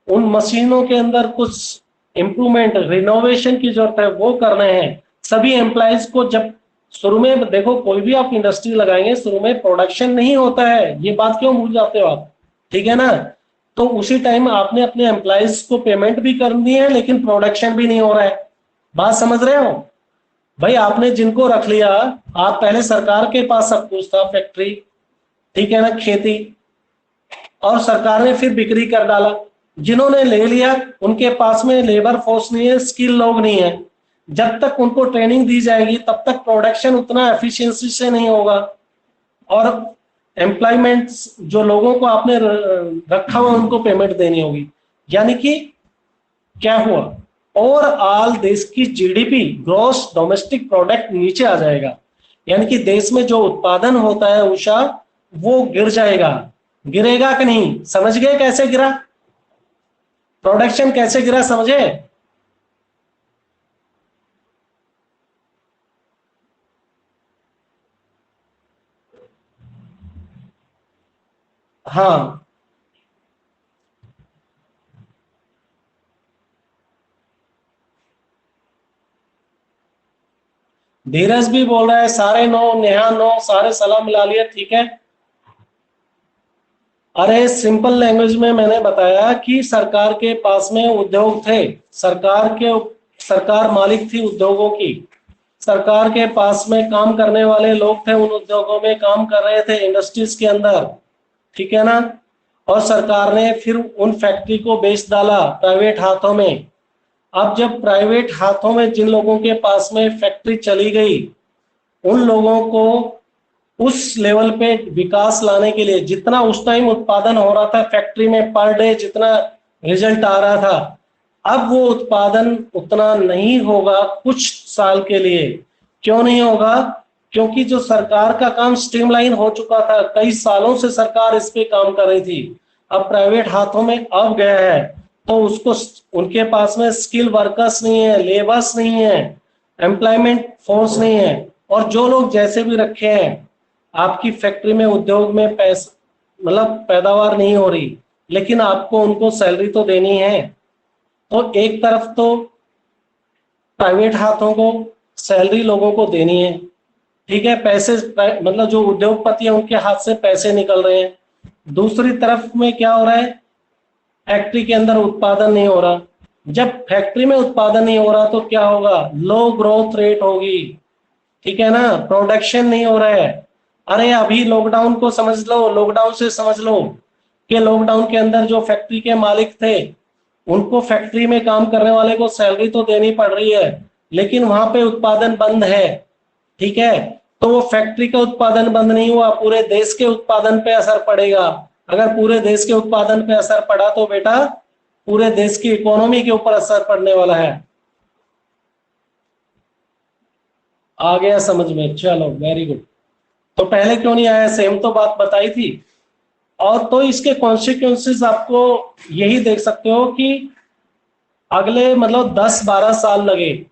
उन मशीनों के अंदर कुछ इंप्रूवमेंट, रिनोवेशन की जरूरत है, वो करने हैं। सभी एम्प्लॉयज को, जब शुरू में देखो कोई भी आप इंडस्ट्री लगाएंगे, शुरू में प्रोडक्शन नहीं होता है, ये बात क्यों भूल जाते हो आप, ठीक है ना। तो उसी टाइम आपने अपने एम्प्लॉयज को पेमेंट भी करनी है, लेकिन प्रोडक्शन भी नहीं हो रहा है। बात समझ रहे हो भाई, आपने जिनको रख लिया, आप पहले सरकार के पास सब कुछ था, फैक्ट्री, ठीक है ना, खेती, और सरकार ने फिर बिक्री कर डाला। जिन्होंने ले लिया उनके पास में लेबर फोर्स नहीं है, स्किल लोग नहीं है। जब तक उनको ट्रेनिंग दी जाएगी तब तक प्रोडक्शन उतना एफिशिएंसी से नहीं होगा, और एम्प्लॉयमेंट जो लोगों को आपने रखा हुआ उनको पेमेंट देनी होगी। यानी कि क्या हुआ, ओवरऑल देश की जीडीपी, ग्रॉस डोमेस्टिक प्रोडक्ट, नीचे आ जाएगा। यानी कि देश में जो उत्पादन होता है उषा, वो गिर जाएगा। गिरेगा कि नहीं, समझ गए कैसे गिरा, प्रोडक्शन कैसे गिरा, समझे। हाँ, धीरज भी बोल रहा है सारे नो, नेहा नो, सारे सलाम मिला लिया, ठीक है। अरे सिंपल लैंग्वेज में मैंने बताया कि सरकार के पास में उद्योग थे, सरकार मालिक थी उद्योगों की, सरकार के पास में काम करने वाले लोग थे, उन उद्योगों में काम कर रहे थे, इंडस्ट्रीज के अंदर, ठीक है ना। और सरकार ने फिर उन फैक्ट्री को बेच डाला प्राइवेट हाथों में। अब जब प्राइवेट हाथों में जिन लोगों के पास में फैक्ट्री चली गई, उन लोगों को उस लेवल पे विकास लाने के लिए, जितना उस टाइम उत्पादन हो रहा था फैक्ट्री में पर डे, जितना रिजल्ट आ रहा था, अब वो उत्पादन उतना नहीं होगा कुछ साल के लिए। क्यों नहीं होगा, क्योंकि जो सरकार का काम स्ट्रीमलाइन हो चुका था, कई सालों से सरकार इस पे काम कर रही थी, अब प्राइवेट हाथों में अब गया है, तो उसको, उनके पास में स्किल वर्कर्स नहीं है, लेबर्स नहीं है, एम्प्लॉयमेंट फोर्स नहीं है। और जो लोग जैसे भी रखे हैं, आपकी फैक्ट्री में, उद्योग में पैसा, मतलब पैदावार नहीं हो रही, लेकिन आपको उनको सैलरी तो देनी है। तो एक तरफ तो प्राइवेट हाथों को सैलरी लोगों को देनी है, ठीक है, पैसे, मतलब जो उद्योगपति है उनके हाथ से पैसे निकल रहे हैं। दूसरी तरफ में क्या हो रहा है, फैक्ट्री के अंदर उत्पादन नहीं हो रहा। जब फैक्ट्री में उत्पादन नहीं हो रहा तो क्या होगा, लो ग्रोथ रेट होगी, ठीक है ना, प्रोडक्शन नहीं हो रहा है। अरे अभी लॉकडाउन को समझ लो, लॉकडाउन से समझ लो, कि लॉकडाउन के अंदर जो फैक्ट्री के मालिक थे उनको फैक्ट्री में काम करने वाले को सैलरी तो देनी पड़ रही है, लेकिन वहां पे उत्पादन बंद है, ठीक है। तो वो फैक्ट्री का उत्पादन बंद नहीं हुआ, पूरे देश के उत्पादन पे असर पड़ेगा। अगर पूरे देश के उत्पादन पे असर पड़ा तो बेटा पूरे देश की इकोनॉमी के ऊपर असर पड़ने वाला है। आ गया समझ में? चलो वेरी गुड। तो पहले क्यों नहीं आया, सेम तो बात बताई थी। और तो इसके कॉन्सिक्वेंसेस आपको यही देख सकते हो कि अगले मतलब 10-12 साल लगे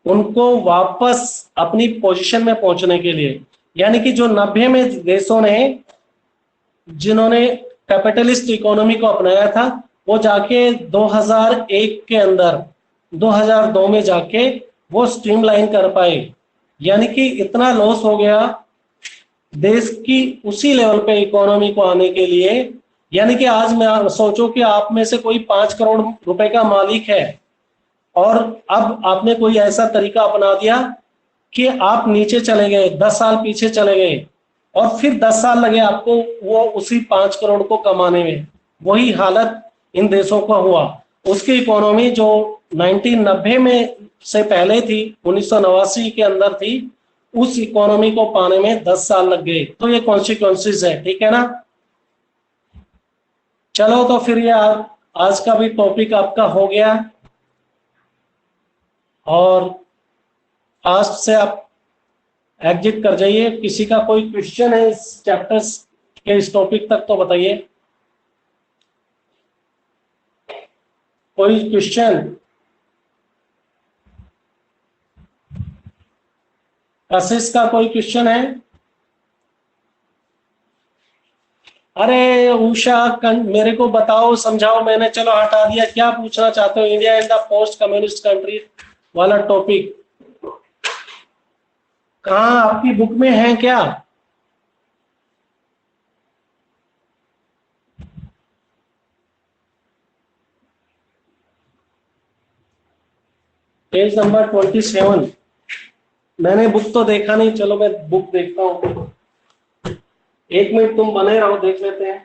उनको वापस अपनी पोजीशन में पहुंचने के लिए। यानी कि जो 90 में देशों ने जिन्होंने कैपिटलिस्ट इकोनॉमी को अपनाया था वो जाके 2001 के अंदर 2002 में जाके वो स्ट्रीमलाइन कर पाए। यानी कि इतना लॉस हो गया देश की उसी लेवल पे इकोनॉमी को आने के लिए। यानी कि आज मैं सोचो कि आप में से कोई 5 करोड़ रुपए का मालिक है और अब आपने कोई ऐसा तरीका अपना दिया कि आप नीचे चले गए, 10 साल पीछे चले गए और फिर 10 साल लगे आपको वो उसी 5 करोड़ को कमाने में। वही हालत इन देशों का हुआ। उसकी इकोनॉमी जो 1990 में से पहले थी, 1989 के अंदर थी, उस इकोनॉमी को पाने में 10 साल लग गए। तो ये कॉन्सिक्वेंसेस है, ठीक है ना। चलो तो फिर ये आज का भी टॉपिक आपका हो गया और आज से आप एग्जिट कर जाइए। किसी का कोई क्वेश्चन है इस चैप्टर्स के इस टॉपिक तक तो बताइए। कोई क्वेश्चन? कशिश का कोई क्वेश्चन है? अरे उषा मेरे को बताओ, समझाओ। मैंने चलो हटा दिया। क्या पूछना चाहते हो? India and the post communist country वाला टॉपिक कहाँ आपकी बुक में है क्या? Page number 27। मैंने बुक तो देखा नहीं, चलो मैं बुक देखता हूँ। 1 मिनट तुम बने रहो, देख लेते हैं।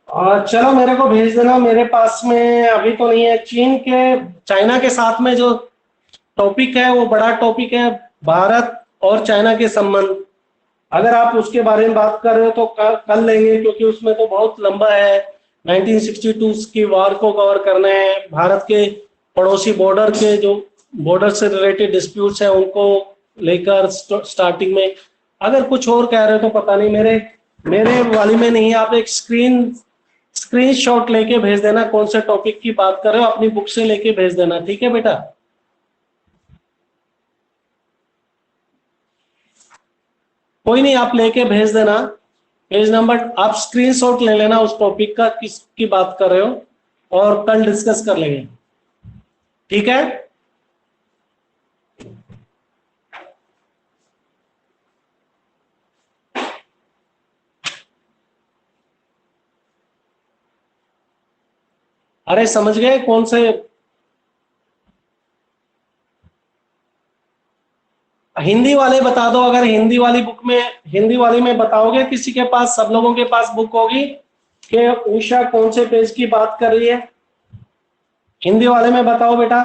और चलो मेरे को भेज देना, मेरे पास में अभी तो नहीं है। चाइना के साथ में जो टॉपिक है वो बड़ा टॉपिक है, भारत और चाइना के संबंध। अगर आप उसके बारे में बात कर रहे हो तो कर लेंगे, क्योंकि उसमें तो बहुत लंबा है। 1962 की वार को कवर करना है, भारत के पड़ोसी बॉर्डर के जो बॉर्डर से रिलेटेड डिस्प्यूट्स हैं उनको लेकर स्टार्टिंग में। अगर कुछ और कह रहे हो तो पता नहीं, मेरे वाली में नहीं। आप एक स्क्रीनशॉट लेके भेज देना कौन से टॉपिक की बात कर रहे हो, अपनी बुक से लेके भेज देना, ठीक है बेटा। कोई नहीं, आप लेके भेज देना पेज नंबर। आप स्क्रीनशॉट ले लेना उस टॉपिक का, किसकी बात कर रहे हो, और कल डिस्कस कर लेंगे, ठीक है। अरे समझ गए कौन से? हिंदी वाले बता दो। अगर हिंदी वाली बुक में, हिंदी वाली में बताओगे, किसी के पास, सब लोगों के पास बुक होगी कि उषा कौन से पेज की बात कर रही है? हिंदी वाले में बताओ बेटा।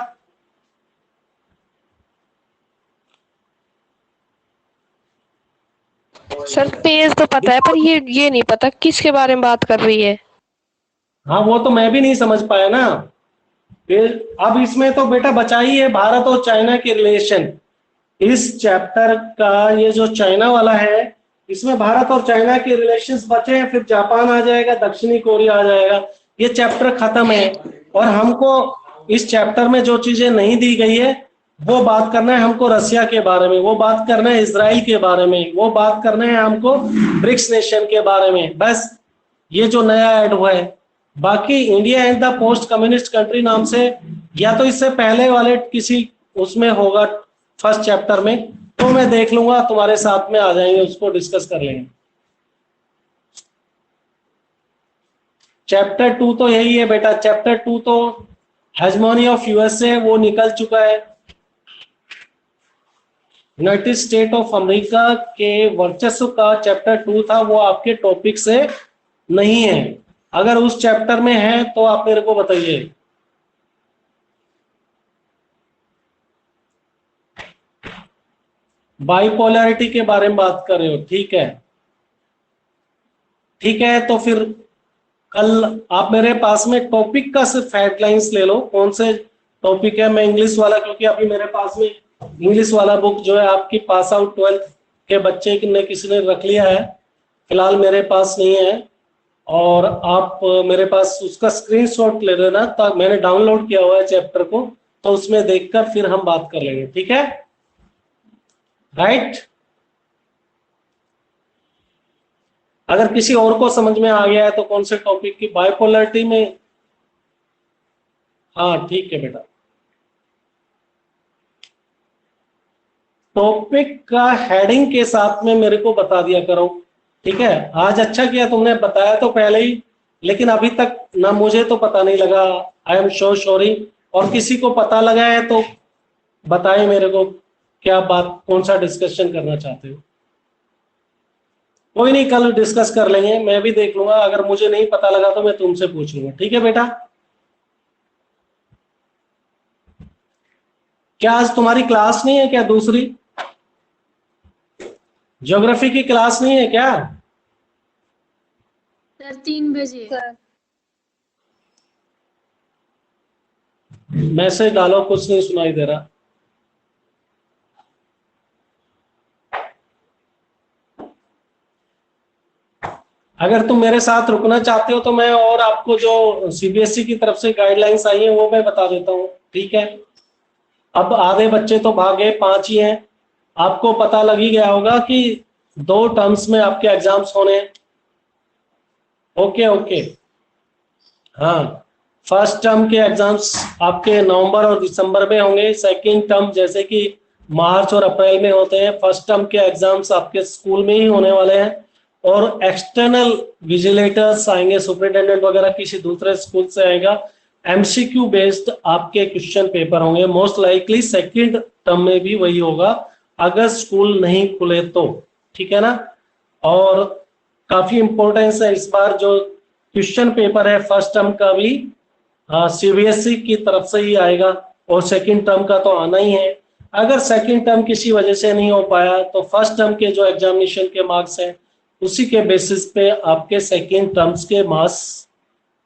सर पेज तो पता है, पर ये नहीं पता किसके बारे में बात कर रही है। हाँ वो तो मैं भी नहीं समझ पाया ना। फिर अब इसमें तो बेटा बचा ही है भारत और चाइना के रिलेशन। इस चैप्टर का ये जो चाइना वाला है, इसमें भारत और चाइना के रिलेशंस बचे हैं, फिर जापान आ जाएगा, दक्षिणी कोरिया आ जाएगा। ये चैप्टर खत्म है। और हमको इस चैप्टर में जो चीजें नहीं दी गई है वो बात करना है हमको रसिया के बारे में, वो बात करना है इजराइल के बारे में, वो बात करना है हमको ब्रिक्स नेशन के बारे में। बस ये जो नया ऐड हुआ है। बाकी India and the post communist country नाम से, या तो इससे पहले वाले किसी उसमें होगा फर्स्ट चैप्टर में, तो उसको मैं देख लूंगा, तुम्हारे साथ में आ जाएंगे, उसको डिस्कस कर लेंगे। चैप्टर 2 तो यही है बेटा, चैप्टर 2 तो हेजमोनी ऑफ यूएसए वो निकल चुका है। यूनाइटेड स्टेट ऑफ अमेरिका के वर्चस्व का चैप्टर 2 था, वो आपके टॉपिक से नहीं है। अगर उस चैप्टर में है तो आप मेरे को बताइए। बाइपोलैरिटी के बारे में बात कर रहे हो, ठीक है। ठीक है, तो फिर कल आप मेरे पास में टॉपिक का सिर्फ हेडलाइंस ले लो, कौन से टॉपिक है। मैं इंग्लिश वाला, क्योंकि अभी मेरे पास में इंग्लिश वाला बुक जो है आपकी पास आउट 12th के बच्चे ने किसी ने रख लिया है, फिलहाल मेरे पास नहीं है। और आप मेरे पास उसका स्क्रीनशॉट ले लेना, तो मैंने डाउनलोड किया हुआ है चैप्टर को, तो उसमें देखकर फिर हम बात कर लेंगे, ठीक है, राइट। अगर किसी और को समझ में आ गया है तो कौन से टॉपिक की, बाइपोलैरिटी में, हाँ ठीक है बेटा। टॉपिक का हेडिंग के साथ में मेरे को बता दिया करो, ठीक है। आज अच्छा किया तुमने बताया तो पहले ही, लेकिन अभी तक ना मुझे तो पता नहीं लगा, आई एम सो सॉरी। और किसी को पता लगा है तो बताए मेरे को, क्या बात, कौन सा डिस्कशन करना चाहते हो। कोई नहीं, कल डिस्कस कर लेंगे, मैं भी देख लूंगा, अगर मुझे नहीं पता लगा तो मैं तुमसे पूछ लूंगा, ठीक है बेटा। क्या आज तुम्हारी क्लास नहीं है क्या, दूसरी ज्योग्राफी की क्लास नहीं है क्या? सर 3 बजे। मैसेज डालो, कुछ नहीं सुनाई दे रहा। अगर तुम मेरे साथ रुकना चाहते हो तो मैं और आपको जो सीबीएसई की तरफ से गाइडलाइंस आई है वो मैं बता देता हूँ, ठीक है। अब आधे बच्चे तो भागे, 5 ही हैं। आपको पता लग ही गया होगा कि 2 टर्म्स में आपके एग्जाम्स होने हैं। ओके ओके, हाँ, फर्स्ट टर्म के एग्जाम्स आपके नवंबर और दिसंबर में होंगे। सेकंड टर्म जैसे कि मार्च और अप्रैल में होते हैं। फर्स्ट टर्म के एग्जाम्स आपके स्कूल में ही होने वाले हैं, और एक्सटर्नल विजिलेटर्स आएंगे, सुपरिटेंडेंट वगैरह किसी दूसरे स्कूल से आएगा। एमसीक्यू बेस्ड आपके क्वेश्चन पेपर होंगे, मोस्ट लाइकली सेकंड टर्म में भी वही होगा, अगर स्कूल नहीं खुले तो, ठीक है ना। और काफी इंपॉर्टेंस है इस बार, जो क्वेश्चन पेपर है फर्स्ट टर्म का भी सीबीएसई की तरफ से ही आएगा, और सेकंड टर्म का तो आना ही है। अगर सेकंड टर्म किसी वजह से नहीं हो पाया तो फर्स्ट टर्म के जो एग्जामिनेशन के मार्क्स हैं उसी के बेसिस पे आपके सेकंड टर्म्स के मार्क्स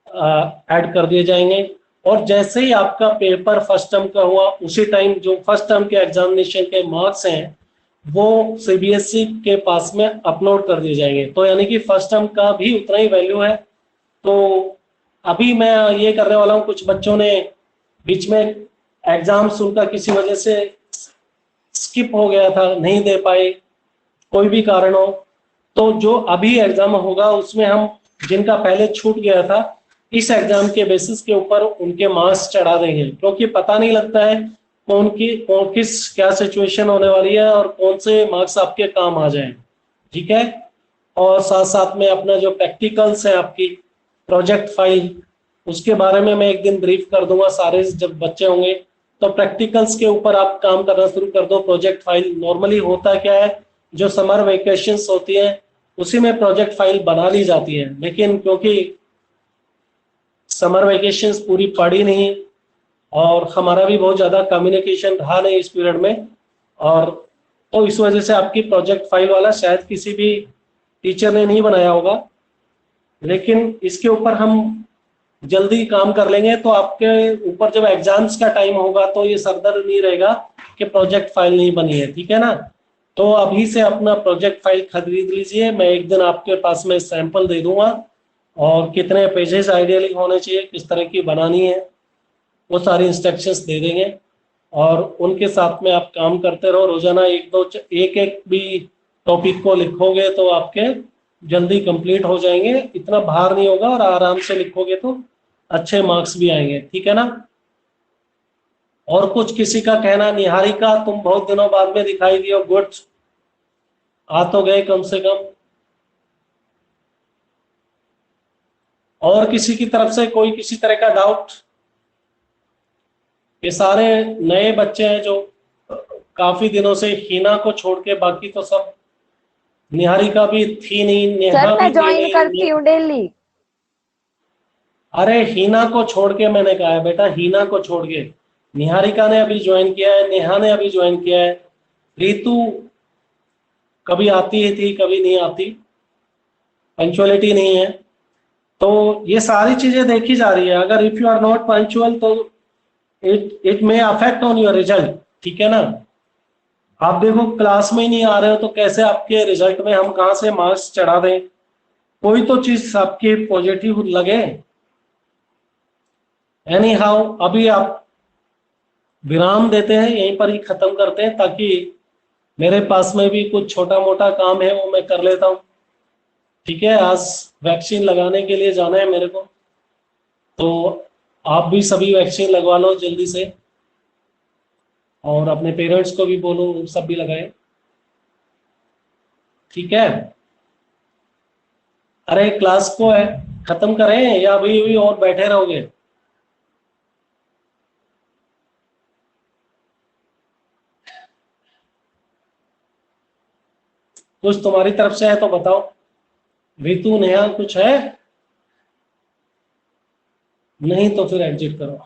ऐड कर दिए जाएंगे। और जैसे ही आपका पेपर फर्स्ट टर्म का हुआ, उसी टाइम जो फर्स्ट टर्म के एग्जामिनेशन के मार्क्स हैं वो सीबीएसई के पास में अपलोड कर दिए जाएंगे। तो यानी कि फर्स्ट टर्म का भी उतना ही वैल्यू है। तो अभी मैं ये करने वाला हूँ, कुछ बच्चों ने बीच में एग्जाम्स उनका किसी वजह से स्किप हो गया था, नहीं दे पाए, कोई भी कारण हो, तो जो अभी एग्जाम होगा उसमें हम जिनका पहले छूट गया था, इस एग्जाम के बेसिस के ऊपर उनके मार्क्स चढ़ा देंगे, क्योंकि पता नहीं लगता है कौन किस क्या सिचुएशन होने वाली है और कौन से मार्क्स आपके काम आ जाएं, ठीक है। और साथ साथ में अपना जो प्रैक्टिकल्स है, आपकी प्रोजेक्ट फाइल, उसके बारे में मैं एक दिन ब्रीफ कर दूंगा। सारे जब बच्चे होंगे तो प्रैक्टिकल्स के ऊपर आप काम करना शुरू कर दो। प्रोजेक्ट फाइल नॉर्मली होता क्या है, जो समर वेकेशंस होती है उसी में प्रोजेक्ट फाइल बना ली जाती है, लेकिन क्योंकि समर वेकेशंस पूरी पड़ी नहीं और हमारा भी बहुत ज़्यादा कम्युनिकेशन रहा नहीं इस पीरियड में, और तो इस वजह से आपकी प्रोजेक्ट फाइल वाला शायद किसी भी टीचर ने नहीं बनाया होगा, लेकिन इसके ऊपर हम जल्दी काम कर लेंगे। तो आपके ऊपर जब एग्जाम्स का टाइम होगा तो ये सरदर्द नहीं रहेगा कि प्रोजेक्ट फाइल नहीं बनी है, ठीक है ना। तो अभी से अपना प्रोजेक्ट फाइल खरीद लीजिए, मैं एक दिन आपके पास में सैंपल दे दूंगा, और कितने पेजेस आइडियली होने चाहिए, किस तरह की बनानी है, वो सारी इंस्ट्रक्शंस दे देंगे, और उनके साथ में आप काम करते रहो। रोजाना एक भी टॉपिक को लिखोगे तो आपके जल्दी कंप्लीट हो जाएंगे, इतना भार नहीं होगा, और आराम से लिखोगे तो अच्छे मार्क्स भी आएंगे, ठीक है ना। और कुछ किसी का कहना? निहारिका, तुम बहुत दिनों बाद में दिखाई दियो, गुड, आ तो गए कम से कम। और किसी की तरफ से कोई किसी तरह का डाउट? ये सारे नए बच्चे हैं जो काफी दिनों से, हीना को छोड़ के बाकी तो सब, निहारिका भी थी नहीं, नेहा सर भी मैं थी ज्वाइन नहीं। करती हूँ डेली। अरे हीना को छोड़ के मैंने कहा है बेटा, हीना को छोड़ के। निहारिका ने अभी ज्वाइन किया है, नेहा ने अभी ज्वाइन किया है, रितु कभी आती ही थी कभी नहीं आती, पंचुअलिटी नहीं है। तो ये सारी चीजें देखी जा रही है। अगर if you are not punctual तो it may affect on your result, ठीक है ना। आप देखो क्लास में ही नहीं आ रहे हो तो कैसे आपके रिजल्ट में हम कहाँ से मार्क्स चढ़ा दें? कोई तो चीज आपकी पॉजिटिव लगे। एनी हाउ, अभी आप विराम देते हैं, यहीं पर ही खत्म करते हैं, ताकि मेरे पास में भी कुछ छोटा मोटा काम है वो मैं कर लेता हूँ। ठीक है, आज वैक्सीन लगाने के लिए जाना है मेरे को, तो आप भी सभी वैक्सीन लगवा लो जल्दी से, और अपने पेरेंट्स को भी बोलो वो सब भी लगाए। ठीक है, अरे क्लास को है खत्म करें या अभी और बैठे रहोगे? कुछ तुम्हारी तरफ से है तो बताओ। रितु, नेहा, कुछ है? नहीं तो फिर एग्जिट करो।